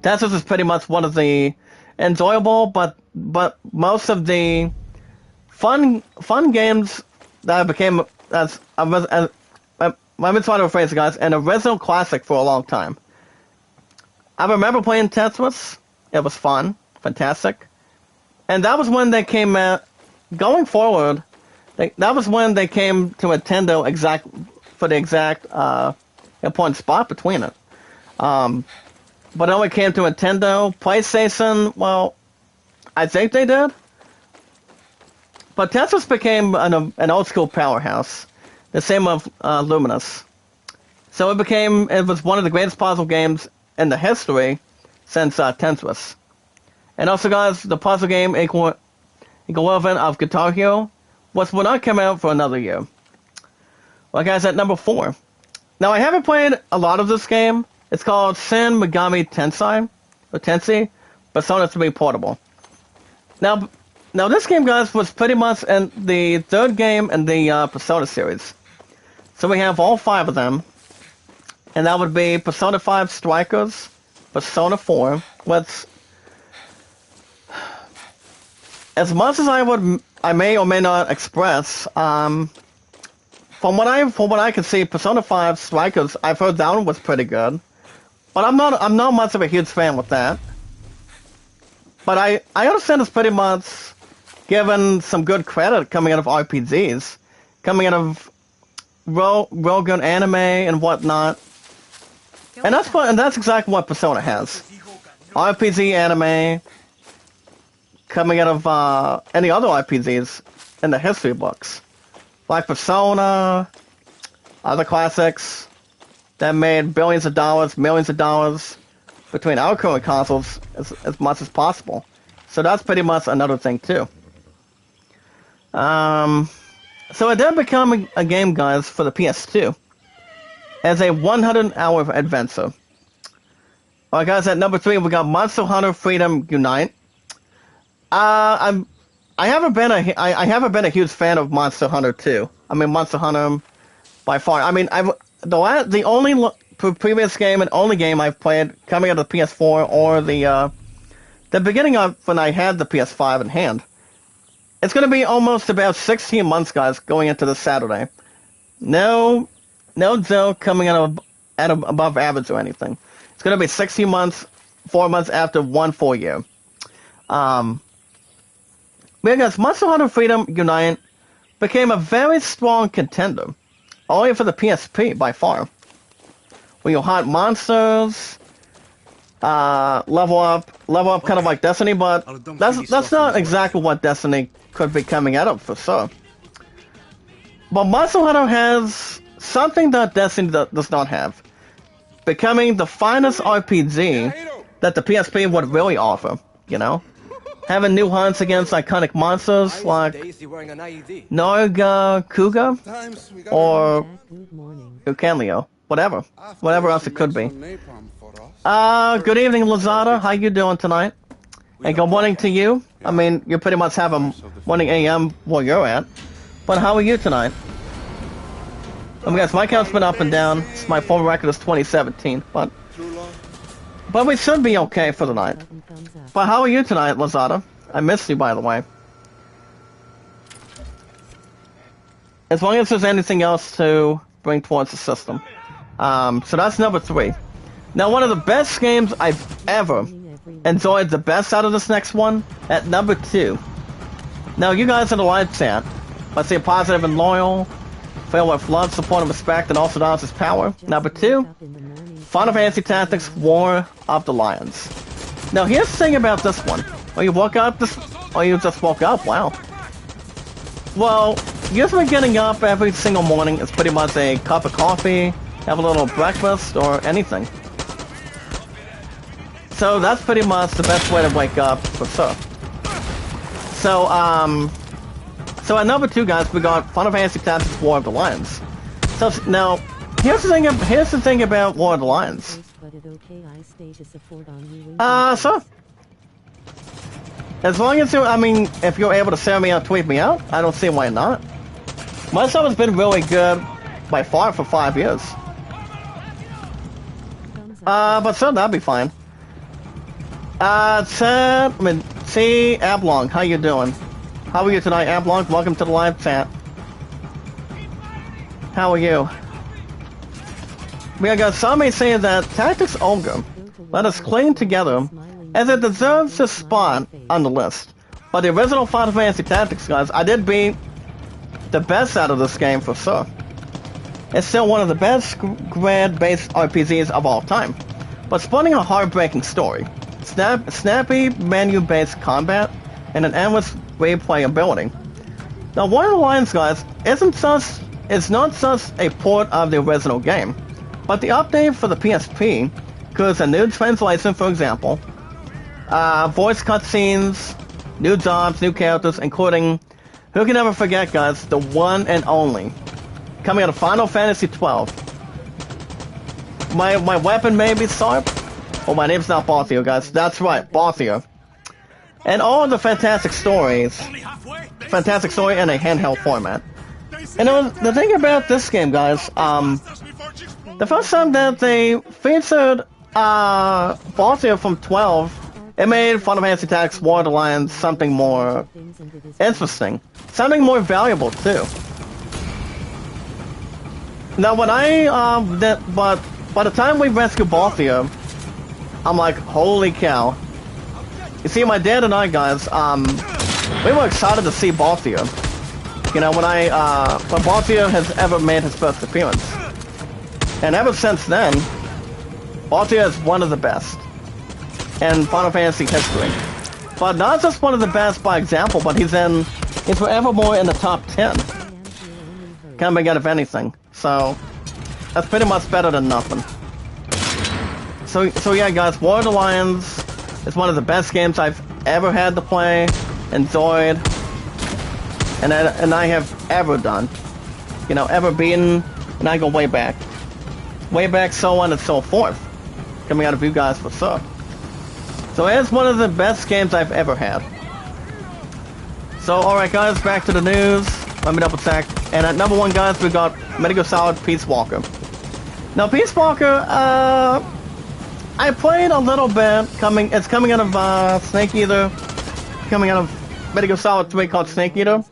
Tetris is pretty much one of the enjoyable, but most of the fun games that became let me try to rephrase it, guys, an original classic for a long time. I remember playing Tetris. It was fun, fantastic, and that was when they came out. Going forward, that was when they came to Nintendo for the exact important spot between it. But it only came to Nintendo. PlayStation, well, I think they did. But Tetris became an old school powerhouse. The same of Luminous. So it was one of the greatest puzzle games in the history since Tetris. And also, guys, the puzzle game equivalent of Guitar Hero will not come out for another year. Well, guys, at number 4. Now, I haven't played a lot of this game. It's called Shin Megami Tensei, Persona 3 Portable. Now this game, guys, was pretty much in the third game in the Persona series. So we have all 5 of them. And that would be Persona 5 Strikers, Persona 4, which, as much as I may or may not express from what I can see, Persona 5 Strikers, I've heard that one was pretty good. But I'm not much of a huge fan with that. But I understand it's pretty much given some good credit coming out of RPGs, coming out of real good anime and whatnot. And that's exactly what Persona has. RPG anime coming out of any other RPGs in the history books. Like Persona, other classics that made billions of dollars, millions of dollars between our current consoles as much as possible. So that's pretty much another thing too. So it did become a game, guys, for the PS2 as a 100-hour adventure. Alright, guys, at number 3 we got Monster Hunter Freedom Unite. I haven't been a huge fan of Monster Hunter 2. I mean, Monster Hunter by far. I mean, the only previous game and only game I've played coming out of the PS4 or the beginning of when I had the PS5 in hand. It's going to be almost about 16 months, guys, going into this Saturday. No Zoe coming out of above average or anything. It's going to be 16 months, 4 months after 1 full year. Because Monster Hunter Freedom Unite became a very strong contender, only for the PSP by far. Where you hunt monsters, level up kind of like Destiny, but that's not exactly what Destiny could be coming out of for sure. But Monster Hunter has something that Destiny does not have, becoming the finest RPG that the PSP would really offer, you know? Having new hunts against iconic monsters like Norga Kuga or Ukanleo, whatever else it could be. Good evening, Lazada. How you doing tonight? And good morning to you. I mean, you pretty much have a morning AM where you're at. But how are you tonight? Guys, my count's been up and down. My former record is 2017, but we should be okay for the night. But how are you tonight, Lazada? I missed you, by the way. As long as there's anything else to bring towards the system. So that's number 3. Now, one of the best games I've ever enjoyed the best out of this next one, at number 2. Now, you guys in the live chat, let's see, positive and loyal, filled with love, support, and respect, and also knows his power. Number 2, Final Fantasy Tactics War of the Lions. Now, here's the thing about this one. You just woke up? Wow. Well, usually getting up every single morning is pretty much a cup of coffee, have a little breakfast, or anything. So that's pretty much the best way to wake up for sure. So at number 2, guys, we got Final Fantasy Tactics War of the Lions. So now, here's the thing about War of the Lions. So as long as if you're able to send me out, tweet me out, I don't see why not. My stuff has been really good by far for 5 years. But so that'd be fine. See, Ablong, how you doing? How are you tonight, Ablong? Welcome to the live chat. How are you? We got somebody saying that Tactics Ogre let us cling together as it deserves to spot on the list. But the original Final Fantasy Tactics, guys, I did beat the best out of this game for sure. It's still one of the best grid-based RPGs of all time, but spawning a heartbreaking story, snappy menu-based combat, and an endless replayability. Now, War of the Lions, guys, it's not just a port of the original game, but the update for the PSP includes a new translation, for example, voice cutscenes, new jobs, new characters, including, who can ever forget, guys, the one and only, coming out of Final Fantasy XII. My weapon may be Sarp. Oh, my name's not Barthia, guys. That's right, Barthia. And all of the fantastic story in a handheld format. And the thing about this game, guys, the first time that they featured Barthia from 12, it made Final Fantasy Tactics War of the Lions something more interesting, something more valuable too. Now, when but by the time we rescue Balthia, I'm like, holy cow. You see, my dad and I, guys, we were excited to see Balthia. You know, when Balthia has ever made his first appearance. And ever since then, Balthia is one of the best in Final Fantasy history. But not just one of the best by example, but he's forevermore in the top 10. Coming out of anything. So, that's pretty much better than nothing. So yeah, guys, War of the Lions is one of the best games I've ever had to play, enjoyed, and I have ever done. You know, ever beaten, and I go way back. Way back, so on and so forth. Coming out of you guys for sure. So it's one of the best games I've ever had. So, alright guys, back to the news. Let me double check. And at number 1, guys, we got Metal Gear Solid Peace Walker. Now, Peace Walker, I played a little bit. It's coming out of Snake Eater. Coming out of Metal Gear Solid 3 called Snake Eater.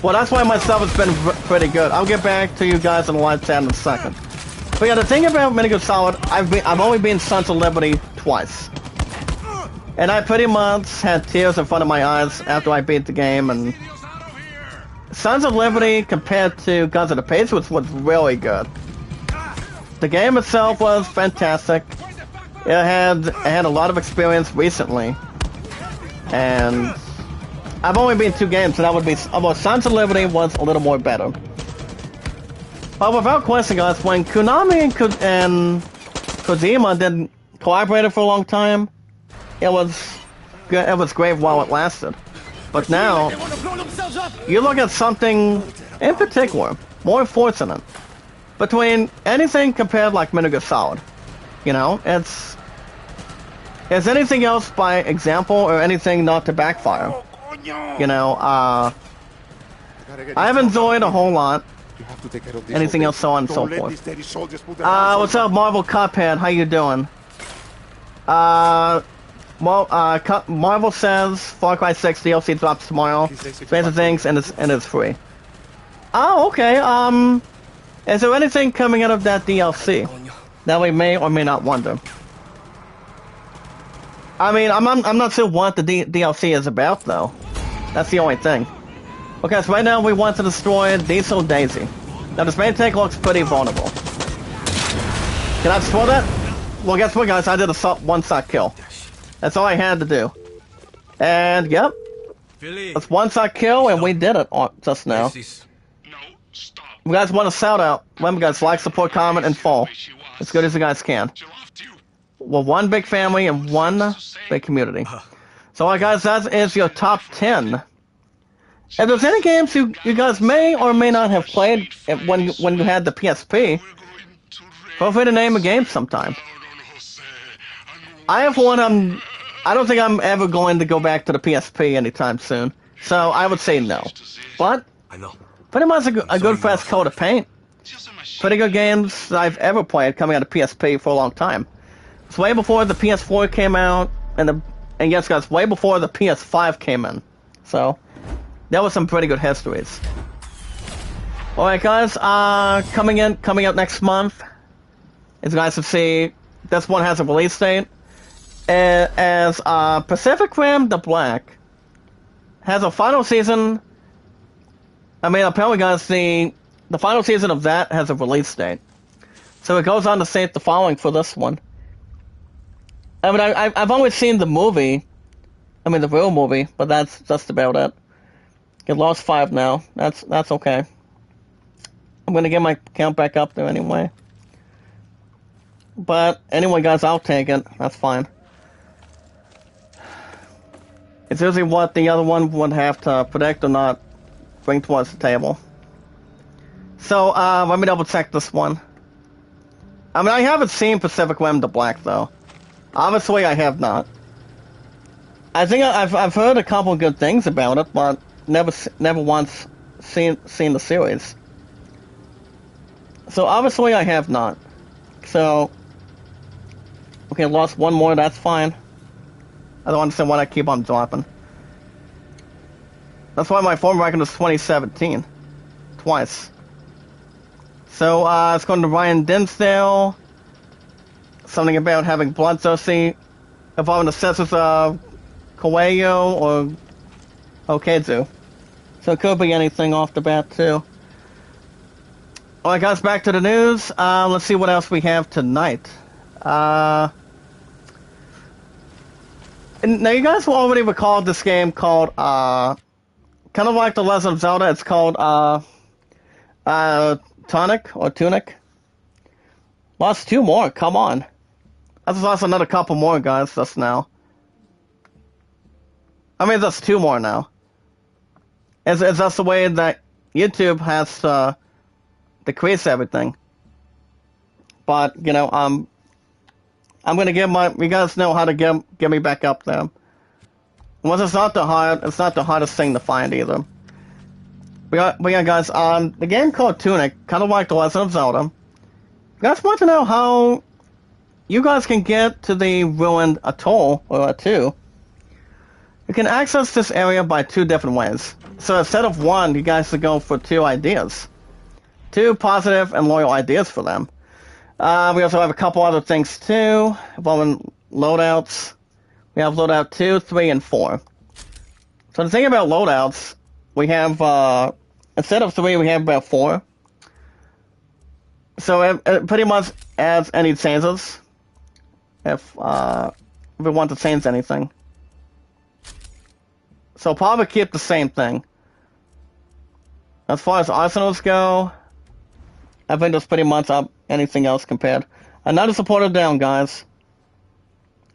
Well, that's why my stuff has been pretty good. I'll get back to you guys in the live chat in a second. But yeah, the thing about Metal Gear Solid, I've only been Sons of Liberty twice. And I pretty much had tears in front of my eyes after I beat the game, and Sons of Liberty compared to Guns of the Patriots was really good. The game itself was fantastic. It had a lot of experience recently. And I've only been 2 games, so that would be, although Sons of Liberty was a little more better. But without question, guys, when Konami and Kojima did collaborated for a long time, it was great while it lasted. But now, you look at something in particular, more fortunate, between anything compared like Metal Gear Solid. You know, is anything else by example or anything not to backfire? You know, I've enjoyed a whole lot. Anything else, so on and so forth. What's up, Marvel Cuphead? How you doing? Marvel says Far Cry 6 DLC drops tomorrow. Fancy things, and it's free. Oh, okay. Is there anything coming out of that DLC that we may or may not wonder? I mean, I'm not sure what the DLC is about, though. That's the only thing. Okay, so right now we want to destroy Diesel Daisy. Now this main tank looks pretty vulnerable. Can I destroy that? Well, guess what, guys? I did a one-shot kill. That's all I had to do. And, yep. That's one-shot kill, and we did it just now. You guys want to shout out? Remember, guys, like, support, comment, and follow. As good as you guys can. We're one big family and one big community. So, alright, guys, that is your top 10. If there's any games you guys may or may not have played when you had the PSP, feel free to name a game sometime. I have one. I don't think I'm ever going to go back to the PSP anytime soon, so I would say no. But pretty much a good fresh coat of paint. Pretty good games that I've ever played coming out of PSP for a long time. It's way before the PS4 came out, and yes, guys, way before the PS5 came in. So there was some pretty good histories. Alright, guys, coming out next month, as you guys can see, this one has a release date. As Pacific Rim the Black has a final season. I mean, apparently, guys, the final season of that has a release date. So it goes on to state the following for this one. I mean, I've only seen the movie. I mean, the real movie, but that's just about it. It lost 5 now. That's okay. I'm gonna get my count back up there anyway. But anyway, guys, I'll take it. That's fine. It's usually what the other one would have to predict or not bring towards the table. So, let me double check this one. I mean, I haven't seen Pacific Rim the Black, though. Obviously, I have not. I think I've heard a couple of good things about it, but never once seen the series. So obviously I have not. So okay, lost one more. That's fine. I don't understand why I keep on dropping. That's why my form record is 2017, twice. So, it's going to Ryan Dinsdale. Something about having bloodthirsty, involving the senses of Coelho or Okezu. So it could be anything off the bat, too. Alright, guys, back to the news. Let's see what else we have tonight. Now, you guys will already recall this game called, kind of like The Legend of Zelda, it's called, Tunic. Lost 2 more, come on. I just lost another couple more, guys, just now. I mean, that's 2 more now. It's just the way that YouTube has to decrease everything. But, you know, I'm gonna give you guys know how to get me back up there. Once it's not the hardest thing to find either. But yeah, guys, the game called Tunic, kind of like The Legend of Zelda. You guys want to know how you guys can get to the ruined atoll, or Atu. You can access this area by 2 different ways. So instead of 1, you guys should go for 2 ideas. 2 positive and loyal ideas for them. We also have a couple other things too, involving loadouts. We have loadout 2, 3, and 4. So the thing about loadouts, we have, instead of 3, we have about 4. So it pretty much adds any changes, if we want to change anything. So probably keep the same thing. As far as arsenals go, I think that's pretty much up anything else compared. Another supporter down, guys.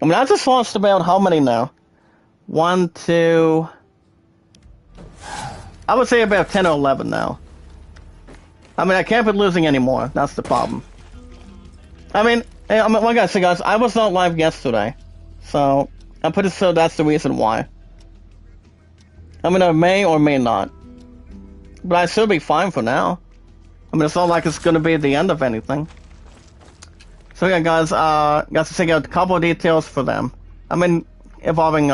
I mean, I just lost about how many now? 1, 2... I would say about 10 or 11 now. I mean, I can't be losing anymore. That's the problem. I mean, like I said, guys, I was not live yesterday. So, I'm pretty sure that's the reason why. I mean, I may or may not. But I should be fine for now. I mean, it's not like it's going to be the end of anything. So yeah, guys, got to check out a couple of details for them. I mean, involving,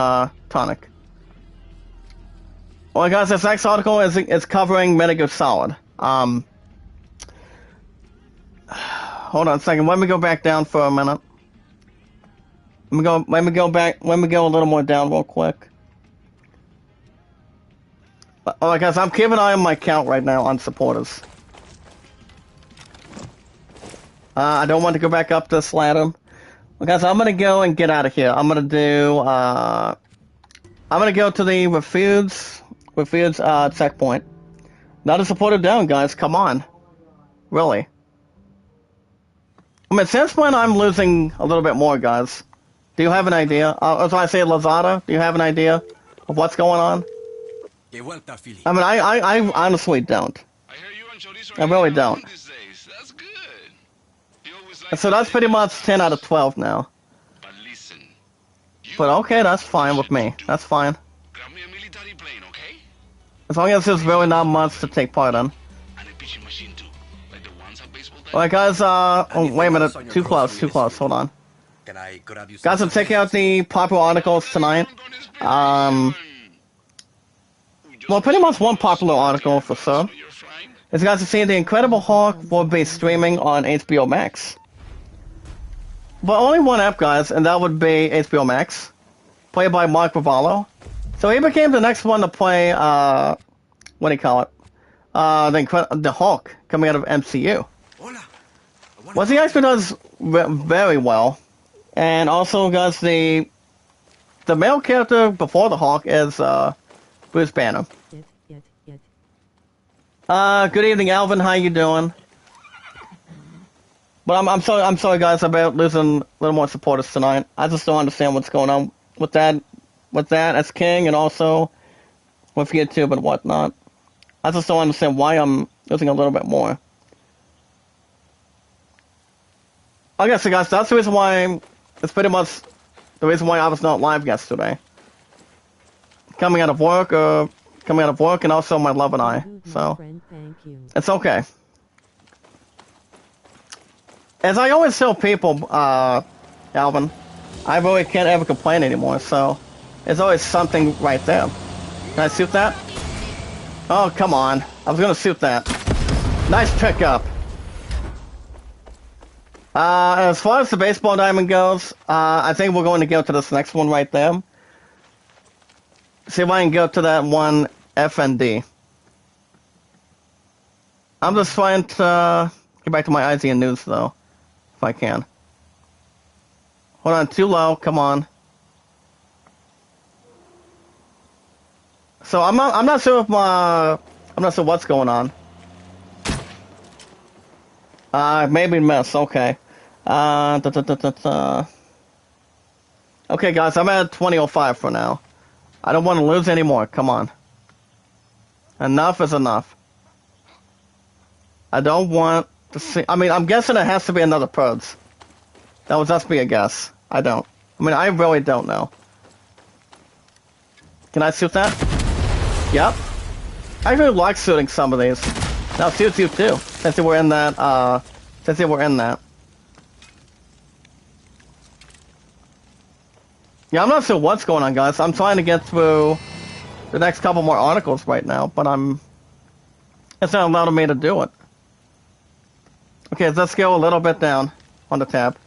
Tonic. Well, guys, this next article is covering Metal Gear Solid. Hold on a second. Let me go back down for a minute. Let me go a little more down real quick. Alright, guys, I'm keeping an eye on my count right now on supporters. I don't want to go back up this ladder. Well, guys, I'm gonna go and get out of here. I'm gonna do, I'm gonna go to the refuge checkpoint. Not a supporter down, guys, come on. Really. I mean, since when I'm losing a little bit more, guys? Do you have an idea? As I say, Lazada, do you have an idea of what's going on? I mean, I honestly don't. I really don't. So that's pretty much 10 out of 12 now. But okay, that's fine with me. That's fine. As long as there's really not much to take part in. Alright, guys, oh, wait a minute. Too close, hold on. Guys, I'm checking out the popular articles tonight. Well, pretty much one popular article for sure. As you guys have seen, The Incredible Hulk will be streaming on HBO Max. But only one app, guys, and that would be HBO Max. Played by Mark Ravallo. So he became the next one to play, what do you call it? The Hulk, coming out of MCU. Well, he actually does very well. And also, guys, the male character before the Hulk is, Bruce Banner. Good evening, Alvin. How you doing? But I'm sorry, guys, about losing a little more supporters tonight. I just don't understand what's going on with that as King, and also with YouTube and whatnot. I just don't understand why I'm losing a little bit more. I guess, guys, that's the reason why. It's pretty much the reason why I was not live yesterday. Coming out of work, and also my love and I. So it's okay. As I always tell people, Alvin, I really can't ever complain anymore. So there's always something right there. Can I shoot that? Oh, come on! I was gonna shoot that. Nice pickup. As far as the baseball diamond goes, I think we're going to go to this next one right there. See if I can go to that one FND. I'm just trying to get back to my IZN news though, if I can. Hold on, too low. Come on. So I'm not sure if I'm not sure what's going on. Maybe miss. Okay. Okay, guys, I'm at 2005 for now. I don't want to lose anymore. Come on. Enough is enough. I don't want to see. I mean, I'm guessing it has to be another Prods. That would just be a guess. I don't. I mean, I really don't know. Can I shoot that? Yep. I really like shooting some of these. Now shoot you too, since you were in that. Since you were in that. Yeah, I'm not sure what's going on, guys. I'm trying to get through the next couple more articles right now, but it's not allowing me to do it. Okay, let's go a little bit down on the tab.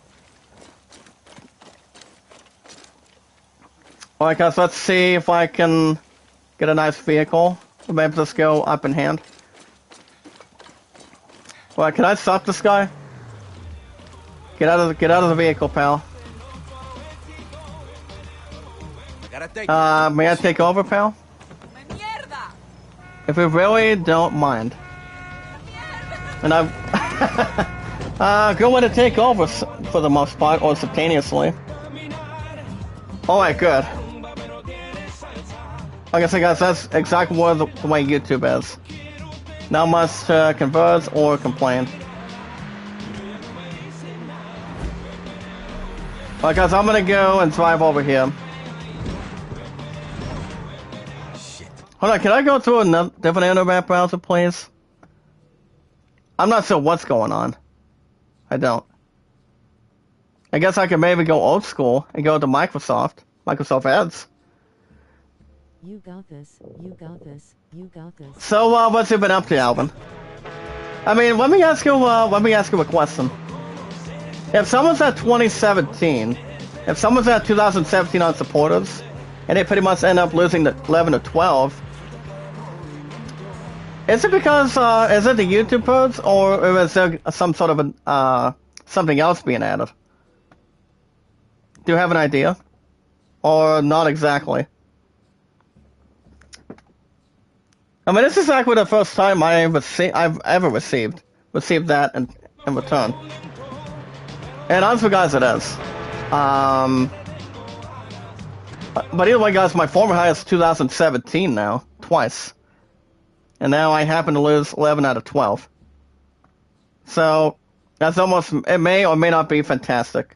Alright, guys, let's see if I can get a nice vehicle. Maybe let's go up in hand. Alright, can I stop this guy? Get out of the vehicle, pal. May I take over, pal? If you really don't mind. And I'm good way to take over for the most part, or simultaneously. Alright, good. Like I said, guys, that's exactly what the way YouTube is. Not much to converse or complain. Alright, guys, I'm gonna go and drive over here. Hold on, can I go through a different internet browser, please? I'm not sure what's going on. I don't. I guess I could maybe go old school and go to Microsoft Ads. You got this, you got this, you got this. So, what's you been up to, Alvin? I mean, let me ask you a question. If someone's at 2017, if someone's at 2017 on supporters, and they pretty much end up losing the 11 to 12, is it because, is it the YouTube posts, or is there some sort of something else being added? Do you have an idea? Or not exactly? I mean, this is exactly the first time I've ever received that in return. And honestly, guys, it is. But either way, guys, my former high is 2017 now, twice. And now I happen to lose 11 out of 12. So, that's almost, it may or may not be fantastic.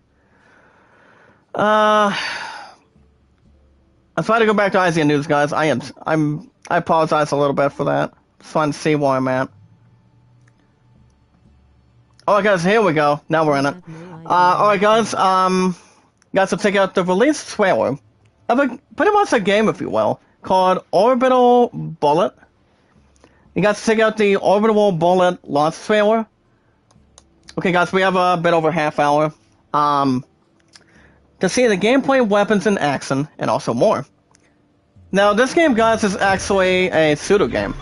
I'm trying to go back to IZN News, guys. I apologize a little bit for that. Just trying to see where I'm at. Alright, guys, here we go. Now we're in it. Alright, guys, got to check out the release trailer of pretty much a game, if you will, called Orbital Bullet. You got to check out the Orbital Bullet launch trailer. Okay, guys, we have a bit over a half hour. To see the gameplay, weapons, and action, and also more. Now, this game, guys, is actually a pseudo game.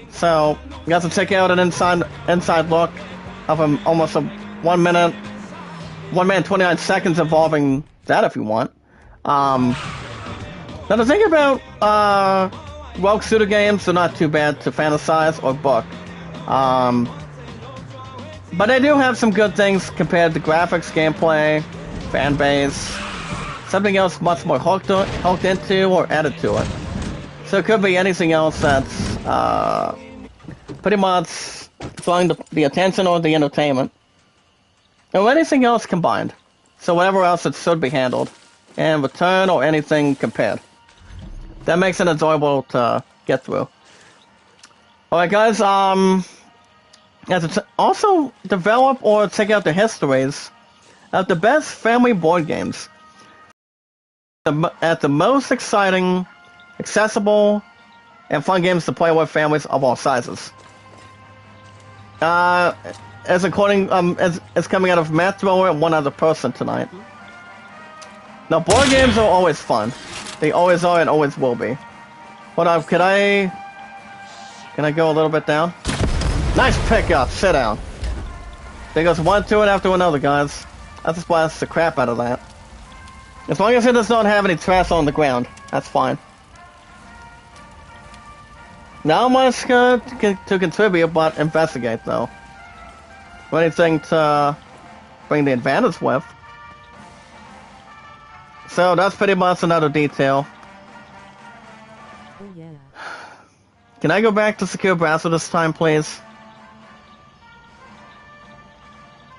So, you got to check out an inside look of almost a 1 minute 29 seconds involving that if you want. Now, the thing about rogue pseudo games, they're not too bad to fantasize or book. But they do have some good things compared to graphics, gameplay, fan base, something else much more hooked into or added to it. So it could be anything else that's pretty much drawing the attention or the entertainment, or anything else combined. So whatever else it should be handled, and return or anything compared. That makes it enjoyable to get through. Alright, guys, also develop or check out the histories of the best family board games at the most exciting, accessible, and fun games to play with families of all sizes. as according as coming out of Matt Thrower and one other person tonight. Now, board games are always fun. They always are and always will be. Hold on, can I go a little bit down? Nice pickup. Sit down. There goes one to it after another, guys. I just blast the crap out of that. As long as it does not have any trash on the ground, that's fine. Not much to contribute, but investigate, though. Anything to bring the advantage with. So that's pretty much another detail. Oh yeah. Can I go back to secure browser this time, please?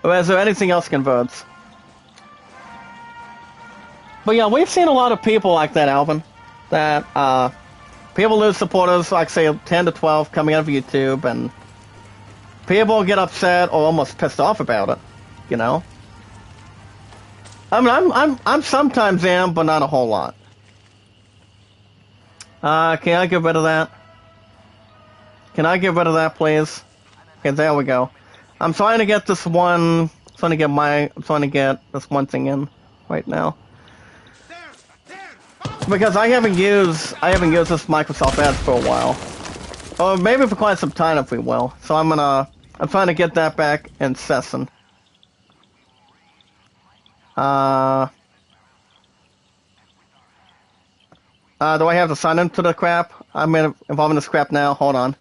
Or is there anything else converts? But yeah, we've seen a lot of people like that, Alvin. That, people lose supporters, like say 10 to 12 coming out of YouTube, and people get upset or almost pissed off about it, you know? I mean, I'm sometimes am, but not a whole lot. Can I get rid of that? Can I get rid of that, please? Okay, there we go. I'm trying to get this one. I'm trying to get this one thing in right now. Because I haven't used this Microsoft Edge for a while, or maybe for quite some time, if we will. So I'm trying to get that back in session. Do I have to sign into the crap? I'm involved in this crap now. Hold on.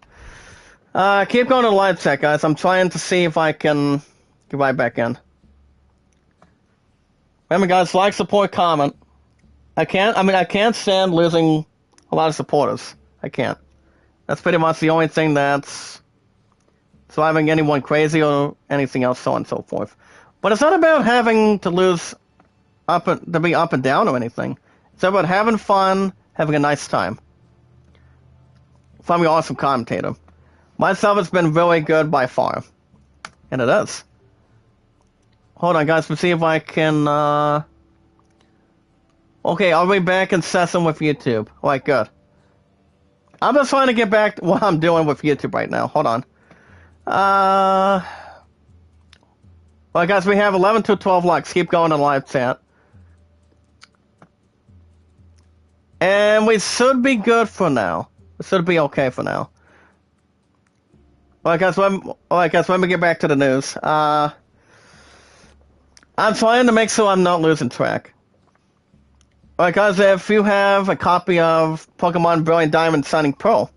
Keep going to the live chat, guys. I'm trying to see if I can get right back in. Remember, guys, like, support, comment. I can't stand losing a lot of supporters. I can't. That's pretty much the only thing that's driving anyone crazy or anything else, so on and so forth. But it's not about having to lose to be up and down or anything. It's about having fun, having a nice time. So I'm an awesome commentator. Myself has been really good by far. And it is. Hold on, guys, let's see if I can, Okay, I'll be back in session with YouTube. Alright, good. I'm just trying to get back to what I'm doing with YouTube right now. Hold on. Well, guys, we have 11 to 12 likes. Keep going in live chat. And we should be good for now. We should be okay for now. Alright, guys, let me get back to the news. I'm trying to make sure I'm not losing track. Alright, guys, if you have a copy of Pokemon Brilliant Diamond Shining Pearl,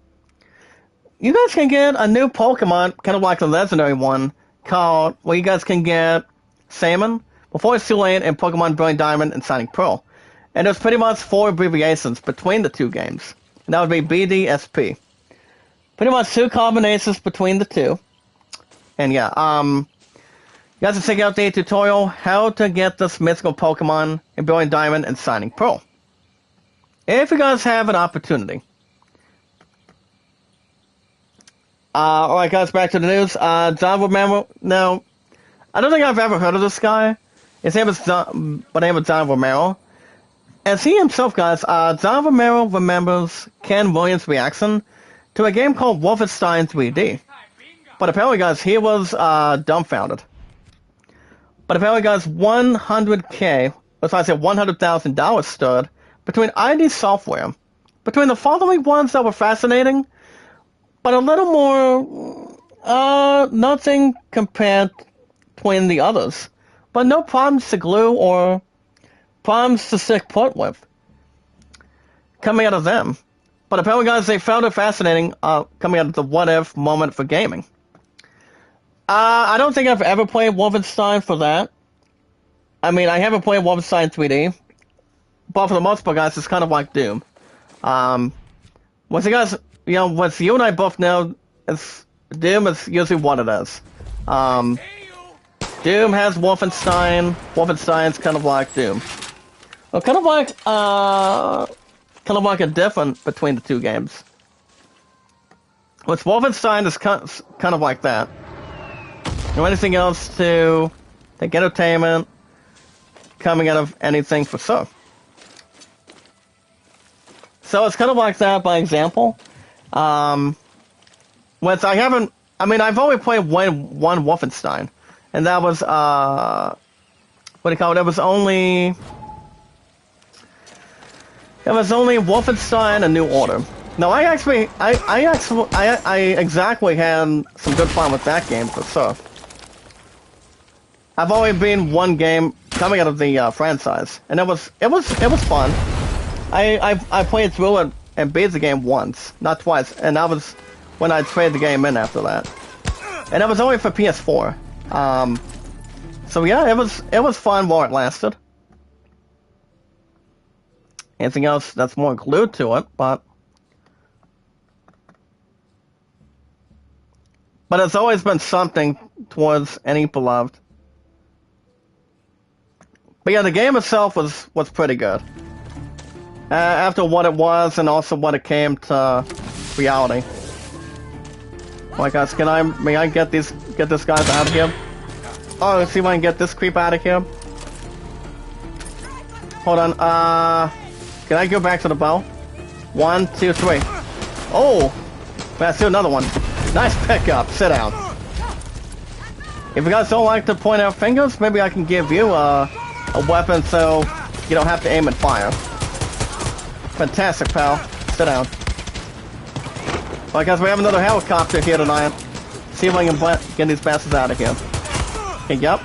you guys can get a new Pokemon, kind of like the legendary one, called, well, you guys can get Salmon before it's too late in Pokemon Brilliant Diamond and Shining Pearl. And there's pretty much 4 abbreviations between the two games. And that would be BDSP. Pretty much 2 combinations between the two. And yeah, you guys can check out the tutorial, how to get this mythical Pokemon in Brilliant Diamond and Shining Pearl. If you guys have an opportunity. Alright, guys, back to the news. John Romero. Now, I don't think I've ever heard of this guy. His name is John Romero. As he himself, guys, John Romero remembers Ken Williams' reaction to a game called Wolfenstein 3D. But apparently, guys, he was dumbfounded. But apparently, guys, 100K, let's say $100,000 stood between ID Software, between the following ones that were fascinating, but a little more, nothing compared between the others. But no problems to glue or problems to stick put with coming out of them. But apparently, guys, they found it fascinating coming out of the what-if moment for gaming. I don't think I've ever played Wolfenstein for that. I mean, I haven't played Wolfenstein 3D. But for the most part, guys, it's kind of like Doom. Once you guys, once you and I both know, Doom is usually what it is. Doom has Wolfenstein. Wolfenstein's kind of like Doom. Well, kind of like a difference between the two games. Which Wolfenstein is kind of like that. No anything else to take entertainment coming out of anything for sure. So it's kind of like that by example. Which I I mean, I've only played one Wolfenstein, and that was what do you call it? It was only Wolfenstein: A New Order. No, I exactly had some good fun with that game for sure. I've only been one game coming out of the franchise, and it was fun. I played through it and beat the game once, not twice, and that was when I traded the game in after that. And it was only for PS4. So yeah, it was fun while it lasted. Anything else that's more glued to it, but it's always been something towards any beloved. But yeah, the game itself was pretty good. After what it was, and also what it came to reality. Oh my gosh, may I get this guy out of here? Oh, let's see if I can get this creep out of here. Hold on, can I go back to the bow? 1, 2, 3. Oh! Let's do another one. Nice pickup, sit down. If you guys don't like to point out fingers, maybe I can give you a weapon so you don't have to aim and fire. Fantastic, pal. Sit down. Alright guys, we have another helicopter here tonight. See if I can get these bastards out of here. Okay, yep.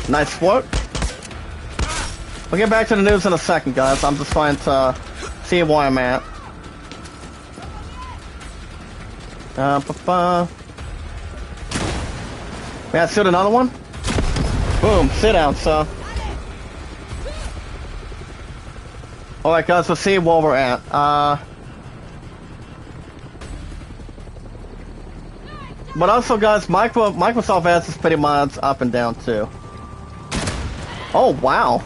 Nice work. We'll get back to the news in a second, guys. I'm just trying to see where I'm at. Yeah, shoot another one. Boom, sit down, sir. Alright guys, let's see where we're at. But also guys, Microsoft Edge is pretty much up and down too. Oh wow.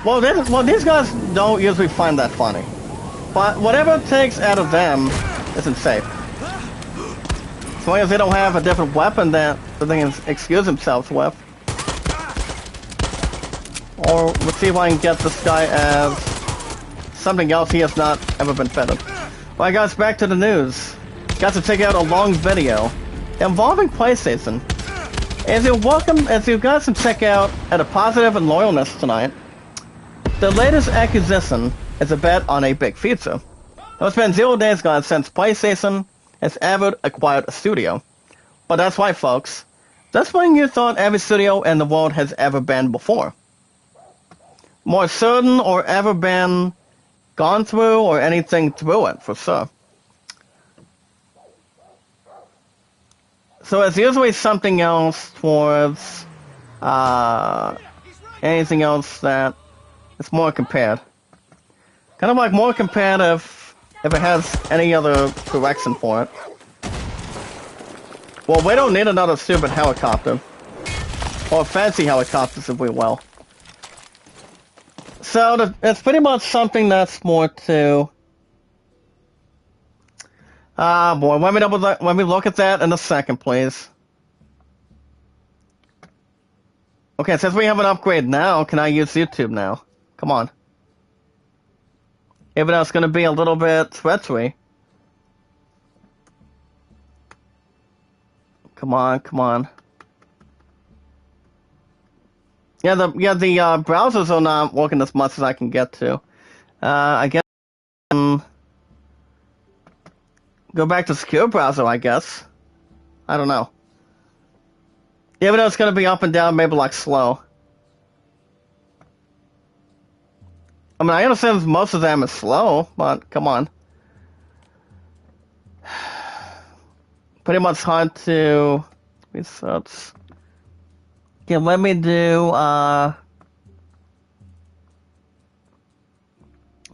Well these guys don't usually find that funny. But whatever it takes out of them isn't safe. As long as they don't have a different weapon that they can excuse themselves with. Or let's see if I can get this guy as something else he has not ever been fitted. Alright guys, back to the news. Got to check out a long video involving PlayStation. As you guys can check out at a positive and loyalness tonight, the latest acquisition is a bet on a big future. It's been 0 days guys since PlayStation has ever acquired a studio. But that's right folks, that's when you thought every studio in the world has ever been before. More certain or ever been gone through or anything through it, for sure. So it's usually something else towards anything else that is more compared. Kind of like more compared if it has any other direction for it. Well, we don't need another stupid helicopter. Or fancy helicopters if we will. So it's pretty much something that's more to... boy, let me look at that in a second, please. Okay, since we have an upgrade now, can I use YouTube now? Come on. Even though it's going to be a little bit treachery. Come on, come on. Yeah, the browsers are not working as much as I can get to. I guess I can go back to secure browser, I guess. I don't know. Even though it's going to be up and down, maybe like slow. I mean, I understand most of them is slow, but come on. Pretty much hard to research. Okay, let me do, hold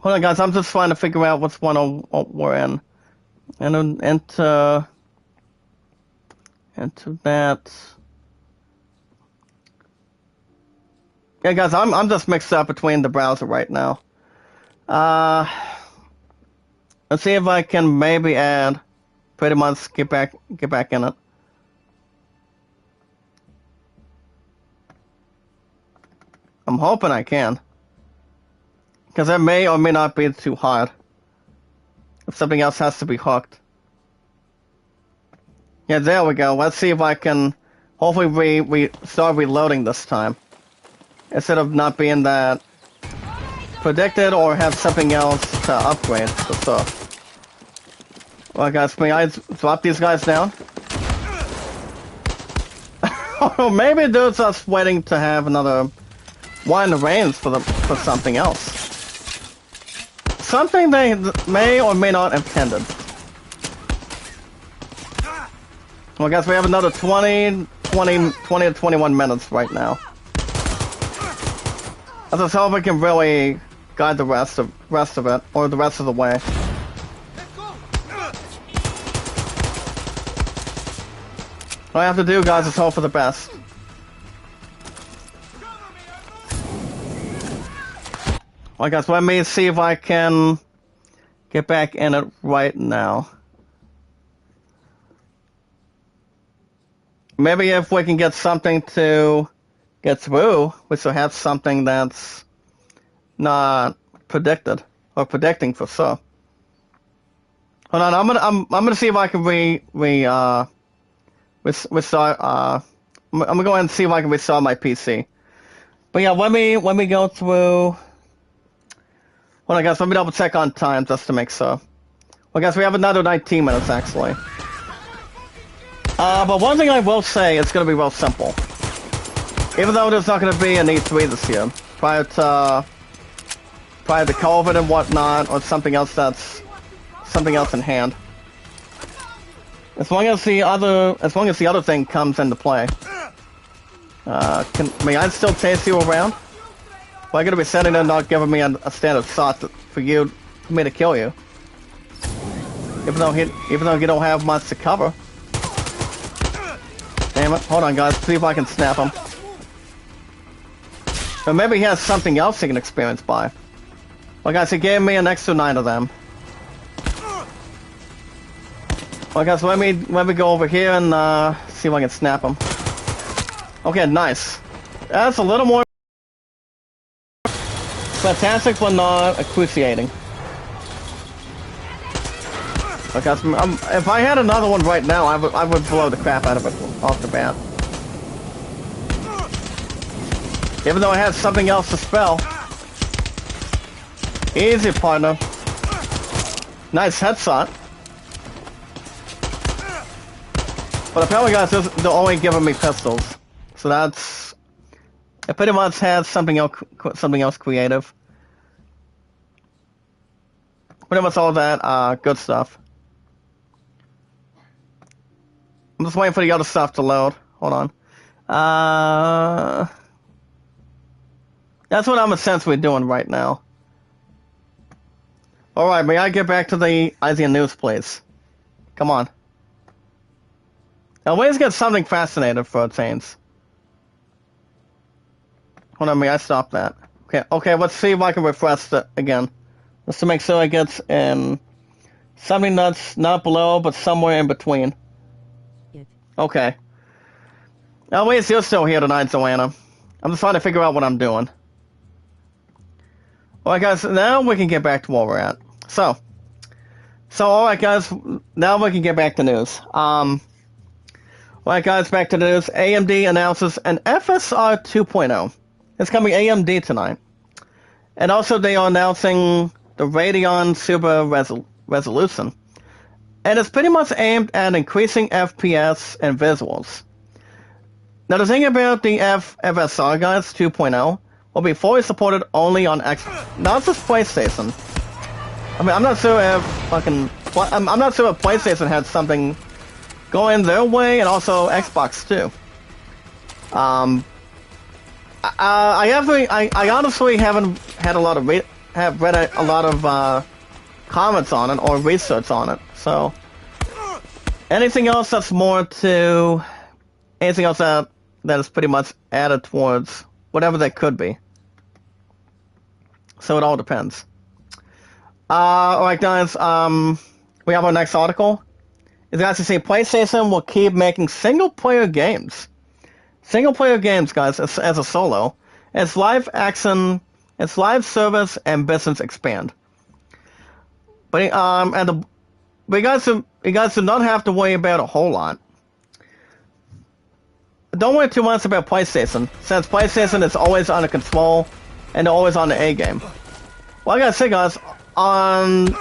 on guys, I'm just trying to figure out which one we're in. And then enter that. Yeah guys, I'm just mixed up between the browser right now. Let's see if I can maybe add, pretty much get back in it. I'm hoping I can. Because it may or may not be too hard. If something else has to be hooked. Yeah, there we go. Let's see if I can... Hopefully we start reloading this time. Instead of not being that predicted or have something else to upgrade. So, well, guys, may I drop these guys down? Or maybe they're just waiting to have another one in the range for something else. Something they may or may not have intended. Well, guys, we have another 20 to 21 minutes right now. Let's just hope we can really guide the rest of it, or the rest of the way. All I have to do, guys, is hope for the best. Alright, guys, let me see if I can get back in it right now. Maybe if we can get something to get through, we should have something that's not predicted or predicting for sure. Hold on, I'm gonna see if I can restart. I'm gonna go ahead and see if I can restart my PC. But yeah, let me go through. Hold on, guys, let me double check on time just to make sure. Well, guys, we have another 19 minutes actually. But one thing I will say, it's gonna be real simple. Even though there's not gonna be an E3 this year, prior to COVID and whatnot, or something else in hand. As long as the other thing comes into play. May I still chase you around? Well, I'm gonna be sitting there not giving me a standard shot for me to kill you. Even though you don't have much to cover. Damn it! Hold on, guys. See if I can snap him. But maybe he has something else he can experience by. Well, guys, he gave me an extra 9 of them. Well, guys, let me go over here and see if I can snap him. Okay, nice. That's a little more fantastic, but not excruciating. Okay, guys, if I had another one right now, I would blow the crap out of it off the bat. Even though I had something else to spell. Easy, partner. Nice headshot. But apparently, guys, they're only giving me pistols. So that's... It pretty much has something else creative. Pretty much all that good stuff. I'm just waiting for the other stuff to load. Hold on. That's what I'm essentially doing right now. Alright, may I get back to the ASEAN news, please? Come on. I always get something fascinating for a change. Hold on, may I stop that? Okay, let's see if I can refresh it again. Just to make sure it gets in something that's not below, but somewhere in between. Okay. At least you're still here tonight, Joanna. I'm just trying to figure out what I'm doing. Alright, guys, now we can get back to where we're at. So alright, guys, now we can get back to news. Alright, guys, back to the news. AMD announces an FSR 2.0. It's coming AMD tonight. And also, they are announcing the Radeon Super Resolution. And it's pretty much aimed at increasing FPS and visuals. Now, the thing about the FSR, guys, 2.0, will be fully supported only on not just PlayStation. I mean, I'm not sure if PlayStation had something going their way, and also Xbox too. I honestly haven't had a lot of read a lot of comments on it or research on it. So anything else that is pretty much added towards whatever that could be. So it all depends. Alright, guys, we have our next article. It's actually saying PlayStation will keep making single-player games. Single-player games, guys, as a solo. Its live-action its live service and business expand. But you guys do not have to worry about a whole lot. Don't worry too much about PlayStation, since PlayStation is always under control and always on the A game. Well, I gotta say, guys, on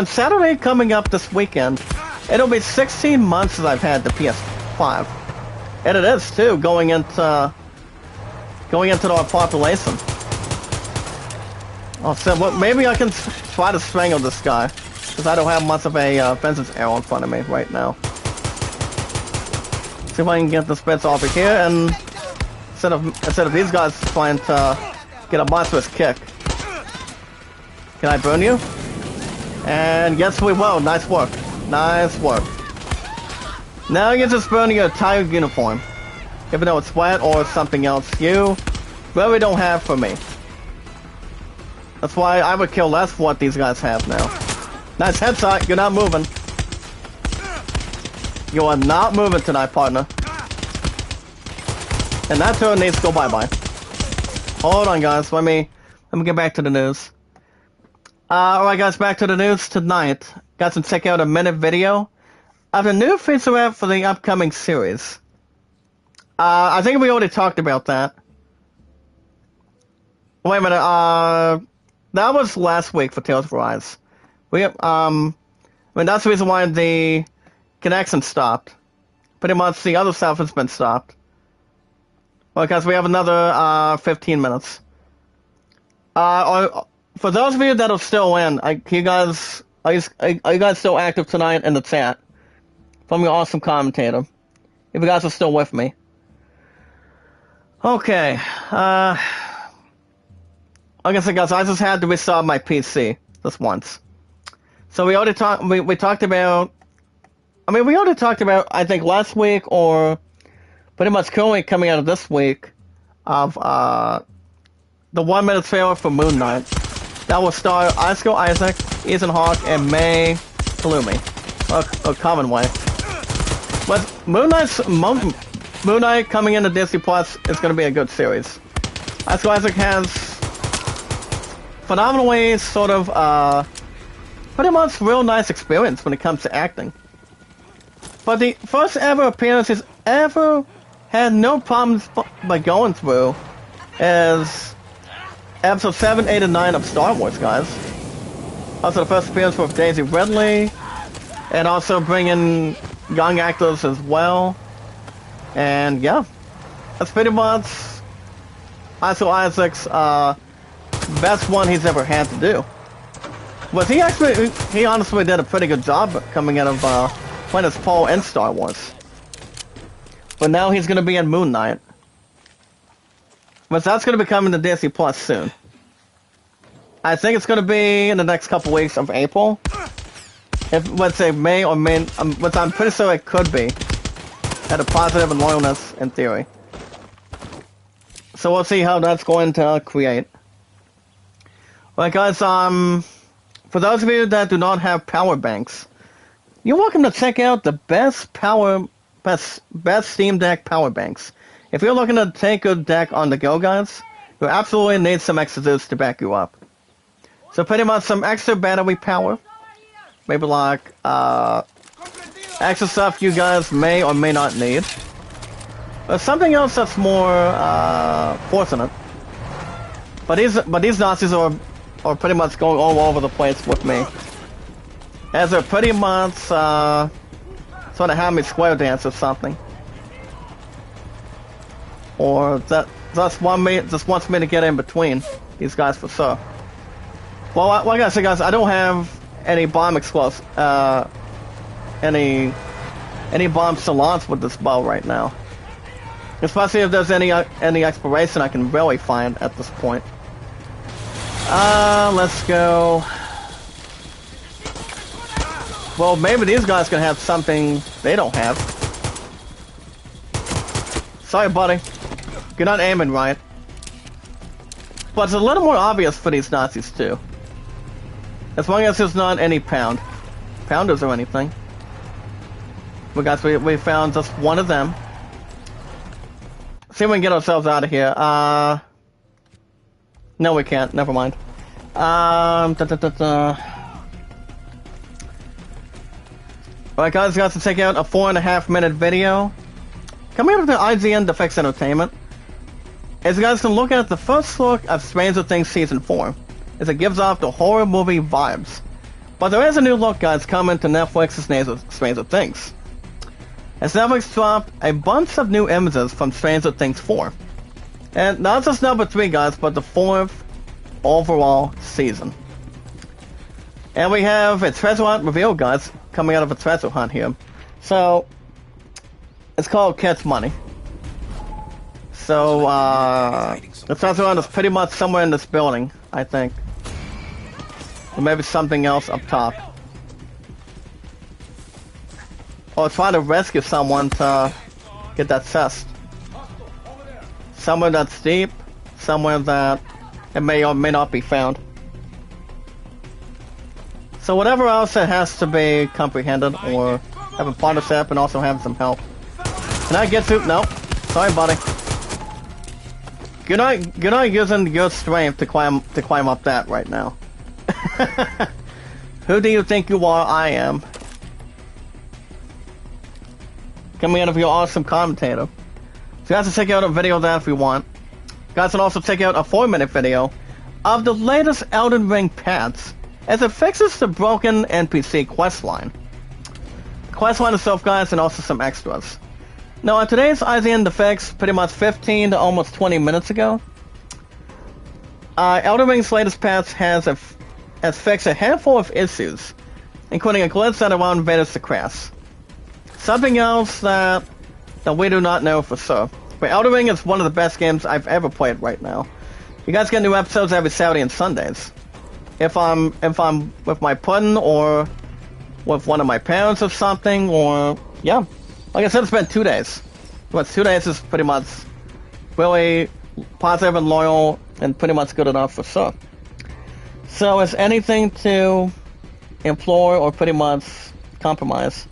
Saturday coming up this weekend, it'll be 16 months since I've had the PS5, and it is too going into our population. Oh, so well, maybe I can try to strangle this guy, because I don't have much of a vengeance arrow in front of me right now. See if I can get this bits off of here, and instead of these guys trying to get a monstrous kick. Can I burn you? And yes, we will. Nice work. Nice work. Now you just burn your entire uniform. Even though it's wet or something else, you really don't have for me. That's why I would kill less for what these guys have now. Nice headshot. You're not moving. You are not moving tonight, partner. And that turn needs to go bye-bye. Hold on, guys. Let me get back to the news. Alright, guys, back to the news tonight. Got to check out a minute video of the new feature app for the upcoming series. I think we already talked about that. Wait a minute, that was last week for Tales of Arise. I mean, that's the reason why the connection stopped. Pretty much the other stuff has been stopped. Well, because we have another, 15 minutes. For those of you that are still in, are you guys still active tonight in the chat? From your awesome commentator. If you guys are still with me. Okay. Like I said, guys, I just had to restart my PC just once. So we already talked about. I mean, we already talked about, I think, last week or pretty much currently coming out of this week of the 1 minute trailer for Moon Knight. That will star Oscar Isaac, Ethan Hawke, and May Halloumi. Or Common Way. But Moon Knight coming into Disney Plus is going to be a good series. Oscar Isaac has phenomenally sort of pretty much real nice experience when it comes to acting. But the first ever appearance he's ever had no problems by going through is Episode 7, 8, and 9 of Star Wars, guys. Also the first appearance with Daisy Ridley, and also bringing young actors as well. And yeah, that's pretty much Oscar Isaac's best one he's ever had to do. But he honestly did a pretty good job coming out of playing as Paul in Star Wars. But now he's going to be in Moon Knight. But that's going to be coming to Disney Plus soon. I think it's going to be in the next couple weeks of April. If, let's say, May or May, which I'm pretty sure it could be. At a positive and loyalness in theory. So we'll see how that's going to create. Well, guys, for those of you that do not have power banks, you're welcome to check out the best Steam Deck power banks. If you're looking to take a deck on the go, guys, you absolutely need some extra juice to back you up. So pretty much some extra battery power. Maybe like, extra stuff you guys may or may not need. But something else that's more, fortunate. But these Nazis are pretty much going all over the place with me. As they're pretty much, sort of having me square dance or something. Or that just wants me to get in between these guys for sure. Well, like I said, guys, I don't have any bomb explosives, any bombs to launch with this bow right now. Especially if there's any exploration I can really find at this point. Let's go. Well, maybe these guys can have something they don't have. Sorry, buddy. You're not aiming right. But it's a little more obvious for these Nazis, too. As long as there's not any pounders or anything. But guys, we found just one of them. See if we can get ourselves out of here. No, we can't. Never mind. Alright, guys, got to check out a 4.5-minute video coming out of the IGN Defects Entertainment. As you guys can look at the first look of Stranger Things Season 4, as it gives off the horror movie vibes. But there is a new look, guys, coming to Netflix's Stranger Things. As Netflix dropped a bunch of new images from Stranger Things 4. And not just number 3, guys, but the 4th overall season. And we have a treasure hunt reveal, guys, coming out of a treasure hunt here. So, it's called Catch Money. So, the treasure hunt is pretty much somewhere in this building, I think. Or maybe something else up top. Or try to rescue someone to get that chest. Somewhere that's deep, somewhere that it may or may not be found. So whatever else it has to be comprehended or have a partnership and also have some help. Can I get to? No. Sorry, buddy. You're not using your strength to climb up that right now. Who do you think you are? I am. Coming out of your awesome commentator. So you guys can check out a video of that if you want. You guys can also check out a 4-minute video of the latest Elden Ring patch as it fixes the broken NPC questline. Questline itself, guys, and also some extras. Now, on today's IGN The Fix, pretty much 15 to almost 20 minutes ago, Elden Ring's latest patch has fixed a handful of issues, including a glitch that allowed invaders to crash. Something else that we do not know for sure. But Elden Ring is one of the best games I've ever played right now. You guys get new episodes every Saturday and Sundays. If I'm with my pudding or with one of my parents or something, or yeah. Like I said, it's been 2 days. But 2 days is pretty much really positive and loyal and pretty much good enough for sure. So is anything to implore or pretty much compromise?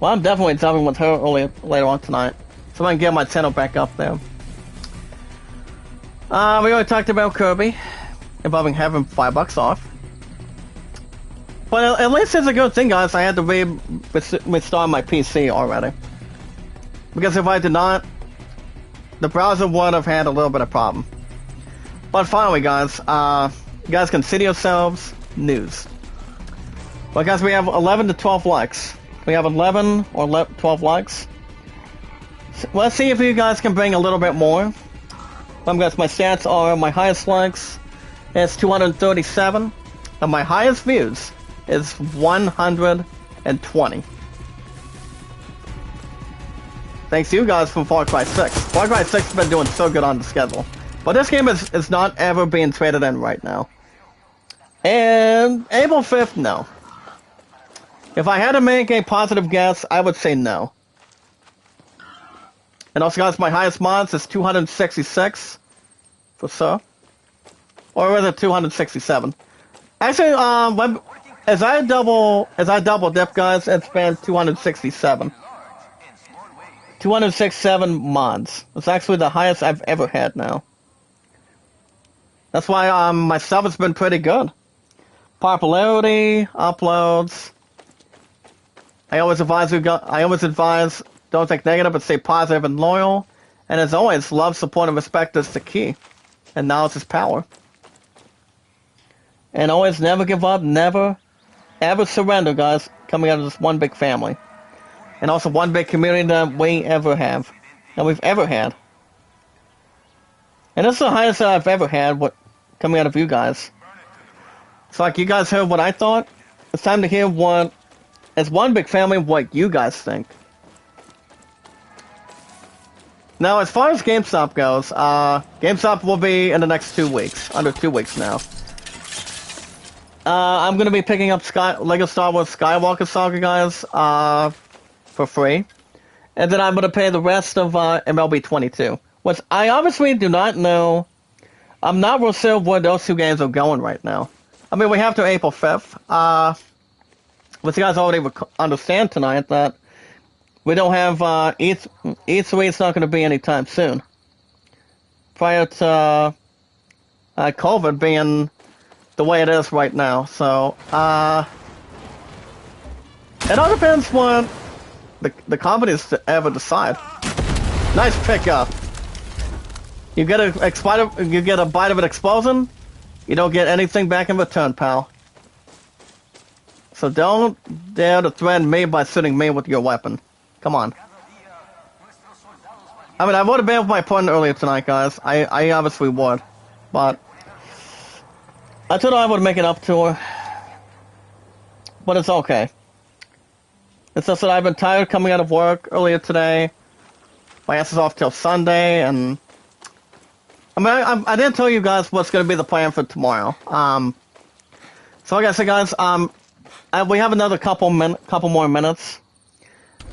Well, I'm definitely jumping with her later on tonight. So I can get my channel back up there. We already talked about Kirby involving having $5 off. But at least it's a good thing, guys. I had to restart my PC already. Because if I did not, the browser would have had a little bit of problem. But finally, guys, you guys can see yourselves news. Well, guys, we have 11 to 12 likes. We have 11 or 12 likes. So let's see if you guys can bring a little bit more. Guys, my stats are my highest likes is 237, and my highest views is 120. Thanks to you guys from Far Cry 6. Far Cry 6 has been doing so good on the schedule. But this game is not ever being traded in right now. And April 5th, no. If I had to make a positive guess, I would say no. And also, guys, my highest mods is 266 for sure. Or rather 267. Actually, as I double dip, guys, it's been 267. 267 mods. It's actually the highest I've ever had now. That's why my stuff has been pretty good. Popularity, uploads. I always advise don't think negative, but stay positive and loyal. And as always, love, support, and respect is the key. And knowledge is power. And always never give up, never, ever surrender, guys, coming out of this one big family. And also one big community that we ever have. That we've ever had. And this is the highest that I've ever had, coming out of you guys. It's like you guys heard what I thought. It's time to hear what, as one big family, what you guys think. Now, as far as GameStop goes, GameStop will be in the next 2 weeks. Under 2 weeks now. I'm going to be picking up Lego Star Wars Skywalker Saga, guys, for free. And then I'm going to pay the rest of MLB 22. Which I obviously do not know. I'm not real sure where those two games are going right now. I mean, we have to April 5th. But you guys already understand tonight that we don't have E3 is not going to be anytime soon. prior to COVID being the way it is right now. So, it all depends what the companies ever decide. Nice pickup. You get a bite of an explosion, you don't get anything back in return, pal. So don't dare to threaten me by shooting me with your weapon. Come on. I mean, I would have been with my opponent earlier tonight, guys. I obviously would. But I thought I would make it up to her. But it's okay. It's just that I've been tired coming out of work earlier today. My ass is off till Sunday, and I mean, I didn't tell you guys what's going to be the plan for tomorrow. So like I said, guys, we have another couple more minutes.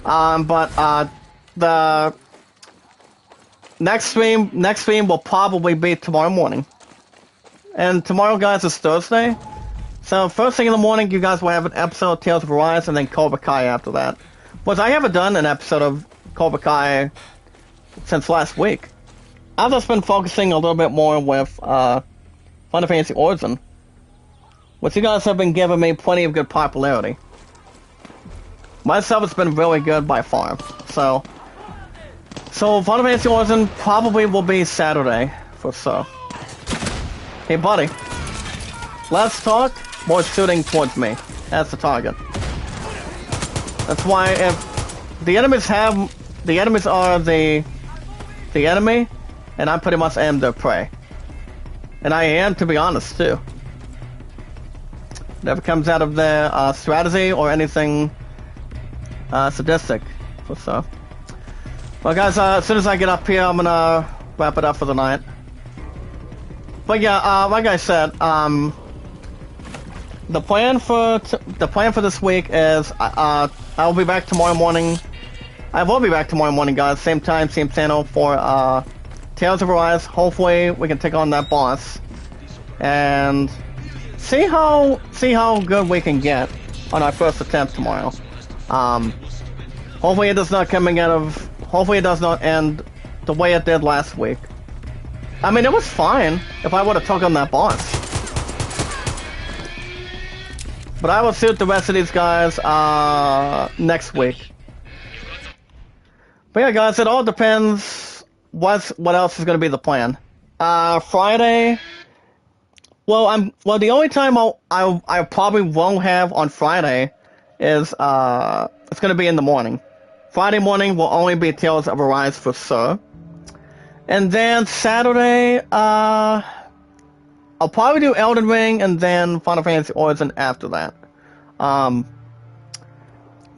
But the next stream will probably be tomorrow morning. And tomorrow, guys, is Thursday. So first thing in the morning, you guys will have an episode of Tales of Arise, and then Cobra Kai after that. Which I haven't done an episode of Cobra Kai since last week. I've just been focusing a little bit more with Final Fantasy Origin, which you guys have been giving me plenty of good popularity. Myself, it's been really good by far. So Final Fantasy Origin probably will be Saturday for sure. Hey, buddy. Let's talk. More shooting towards me. That's the target. That's why if the enemies are the enemy, and I pretty much am their prey. And I am, to be honest, too. Never comes out of their strategy or anything sadistic. So, well, guys, as soon as I get up here, I'm gonna wrap it up for the night. But yeah, like I said, the plan for this week is I'll be back tomorrow morning. I will be back tomorrow morning, guys. Same time, same channel for Tales of Arise. Hopefully, we can take on that boss and see how good we can get on our first attempt tomorrow. Hopefully, it does not Hopefully, it does not end the way it did last week. I mean, it was fine if I would have took on that boss. But I will shoot the rest of these guys next week. But yeah, guys, it all depends what else is going to be the plan. Friday. Well, the only time I probably won't have on Friday is it's going to be in the morning. Friday morning will only be Tales of Arise for sure. And then Saturday, I'll probably do Elden Ring and then Final Fantasy Origin after that.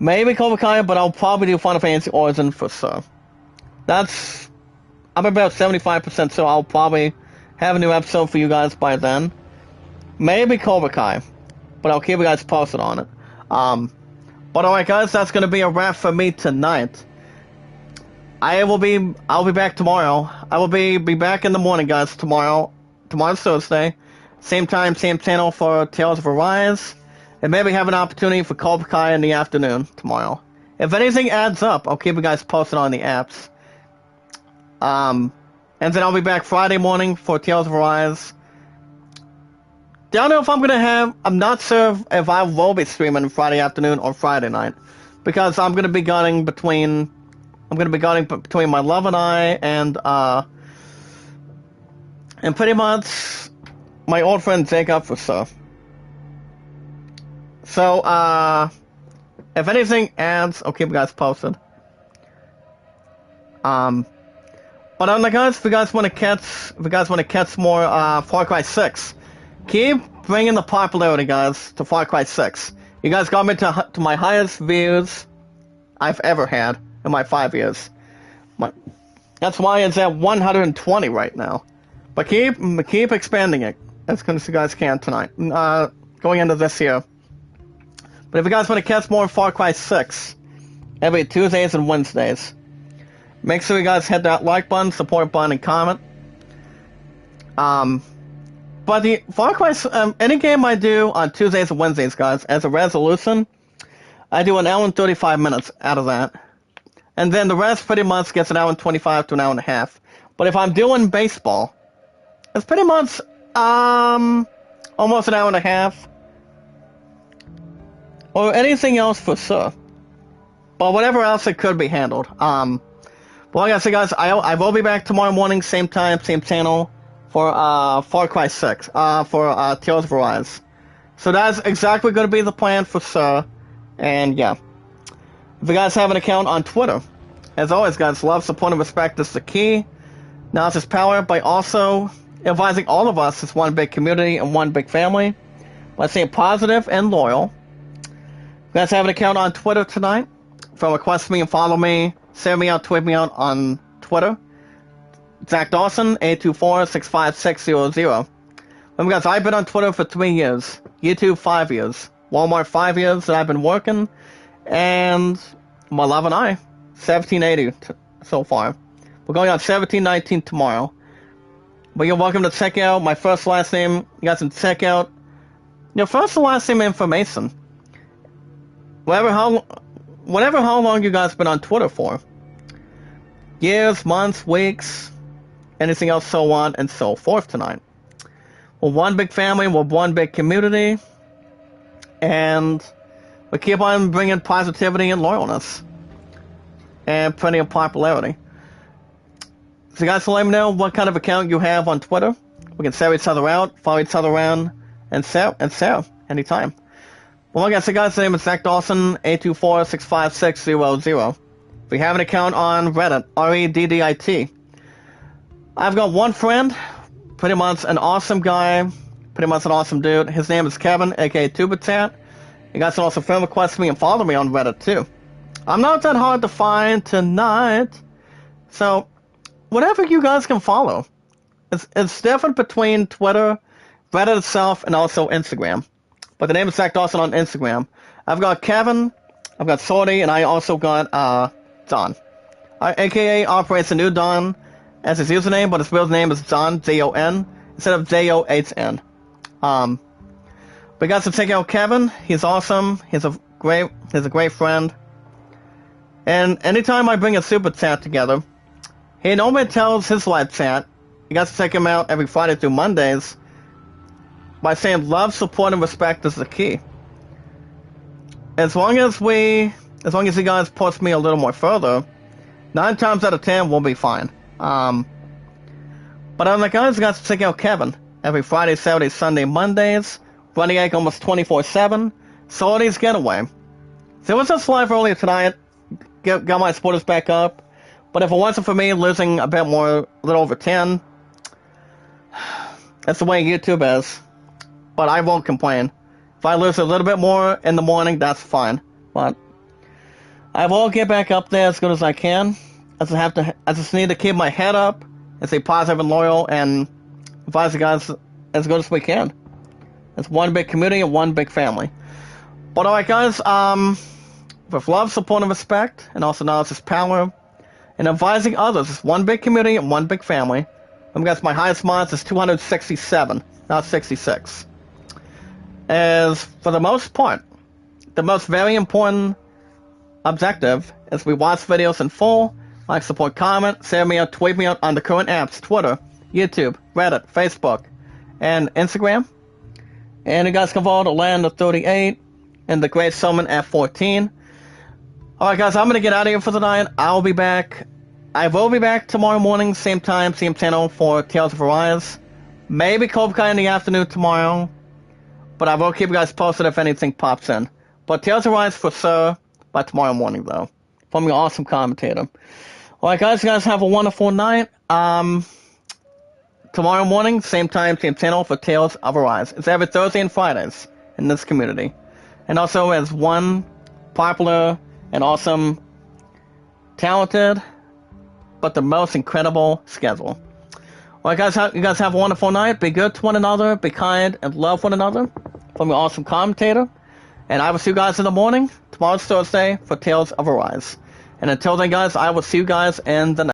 Maybe Cobra Kai, but I'll probably do Final Fantasy Origin for sure. I'm about 75% sure I'll probably have a new episode for you guys by then. Maybe Cobra Kai, but I'll keep you guys posted on it. But alright, guys, that's gonna be a wrap for me tonight. I'll be back tomorrow. I will be back in the morning, guys, tomorrow. Tomorrow's Thursday. Same time, same channel for Tales of Arise. And maybe have an opportunity for Cobra Kai in the afternoon tomorrow. If anything adds up, I'll keep you guys posted on the apps. And then I'll be back Friday morning for Tales of Arise. Don't know if I'm not sure if I will be streaming Friday afternoon or Friday night. Because I'm going to be gunning between my love and I and pretty much my old friend Jacob for stuff. So, if anything adds, I'll keep you guys posted. But on the guys, if you guys want to catch more Far Cry 6, keep bringing the popularity, guys, to Far Cry 6. You guys got me to my highest views I've ever had in my 5 years. That's why it's at 120 right now. But keep expanding it as soon as you guys can tonight, going into this year. But if you guys want to catch more Far Cry 6, every Tuesdays and Wednesdays, make sure you guys hit that like button, support button, and comment. But the Far Cry, any game I do on Tuesdays and Wednesdays, guys, as a resolution, I do an hour and 35 minutes out of that. And then the rest pretty much gets an hour and 25 to an hour and a half. But if I'm doing baseball, it's pretty much almost an hour and a half. Or anything else for sure. But whatever else it could be handled. Well, like I said, guys, I will be back tomorrow morning, same time, same channel, for Far Cry 6, for Tales of Arise. So that's exactly going to be the plan for sure. And yeah. If you guys have an account on Twitter, as always, guys, love, support, and respect is the key. Knowledge is power, by also advising all of us as one big community and one big family. By staying positive and loyal. If you guys have an account on Twitter tonight, from request me and follow me, send me out, tweet me out on Twitter. Zach Dawson, 824-65600. Remember, guys, I've been on Twitter for 3 years. YouTube, 5 years. Walmart, 5 years that I've been working. And my love and I, 1780 so far. We're going on 1719 tomorrow. But you're welcome to check out my first last name. You guys can check out your first and last name information. Whatever how long you guys been on Twitter for. Years, months, weeks, anything else, so on and so forth tonight. We're one big family, we're one big community, and we keep on bringing positivity and loyalness. And plenty of popularity. So you guys can let me know what kind of account you have on Twitter. We can share each other out, follow each other around, and share anytime. Well, like I said, guys, the name is Zach Dawson, 824-65600. If you have an account on Reddit, Reddit, I've got one friend, pretty much an awesome guy, pretty much an awesome dude. His name is Kevin, aka Tubitat. You guys can also friend request me and follow me on Reddit, too. I'm not that hard to find tonight, so whatever you guys can follow. It's different between Twitter, Reddit itself, and also Instagram. But the name is Zach Dawson on Instagram. I've got Kevin, I've got Sorty, and I also got Don. AKA operates a new Don as his username, but his real name is Don, Jon, instead of John. But you guys can check out Kevin. He's awesome. He's a great friend. And anytime I bring a super chat together, he normally tells his live chat. You guys can check him out every Friday through Mondays by saying love, support, and respect is the key. As long as you guys push me a little more further, 9 times out of 10 we'll be fine. But I'm like, guys, you guys check out Kevin every Friday, Saturday, Sunday, Mondays, running egg almost 24/7. Sorty's Getaway. So it was just live earlier tonight. Got my supporters back up. But if it wasn't for me losing a bit more, a little over 10, that's the way YouTube is. But I won't complain. If I lose a little bit more in the morning, that's fine. But I will get back up there as good as I can. I just need to keep my head up and stay positive and loyal and advise you guys as good as we can. It's one big community and one big family. But alright, guys, with love, support, and respect, and also knowledge is power, and advising others, it's one big community and one big family. Guys, my highest mods is 267, not 66. As for the most part, the most very important objective is we watch videos in full, like, support, comment, share me out, tweet me out on the current apps, Twitter, YouTube, Reddit, Facebook, and Instagram. And you guys can follow the Land of 38 and the Great Summon at 14. Alright, guys, I'm going to get out of here for the night. I will be back tomorrow morning, same time, same channel for Tales of Arise. Maybe Cobra Kai in the afternoon tomorrow. But I will keep you guys posted if anything pops in. But Tales of Arise for sure by tomorrow morning, though. From your awesome commentator. Alright, guys, you guys have a wonderful night. Tomorrow morning, same time, same channel for Tales of Arise. It's every Thursday and Fridays in this community. And also as one popular and awesome, talented, but the most incredible schedule. Alright, guys, you guys have a wonderful night. Be good to one another, be kind, and love one another. From your awesome commentator. And I will see you guys in the morning. Tomorrow's Thursday for Tales of Arise. And until then, guys, I will see you guys in the next.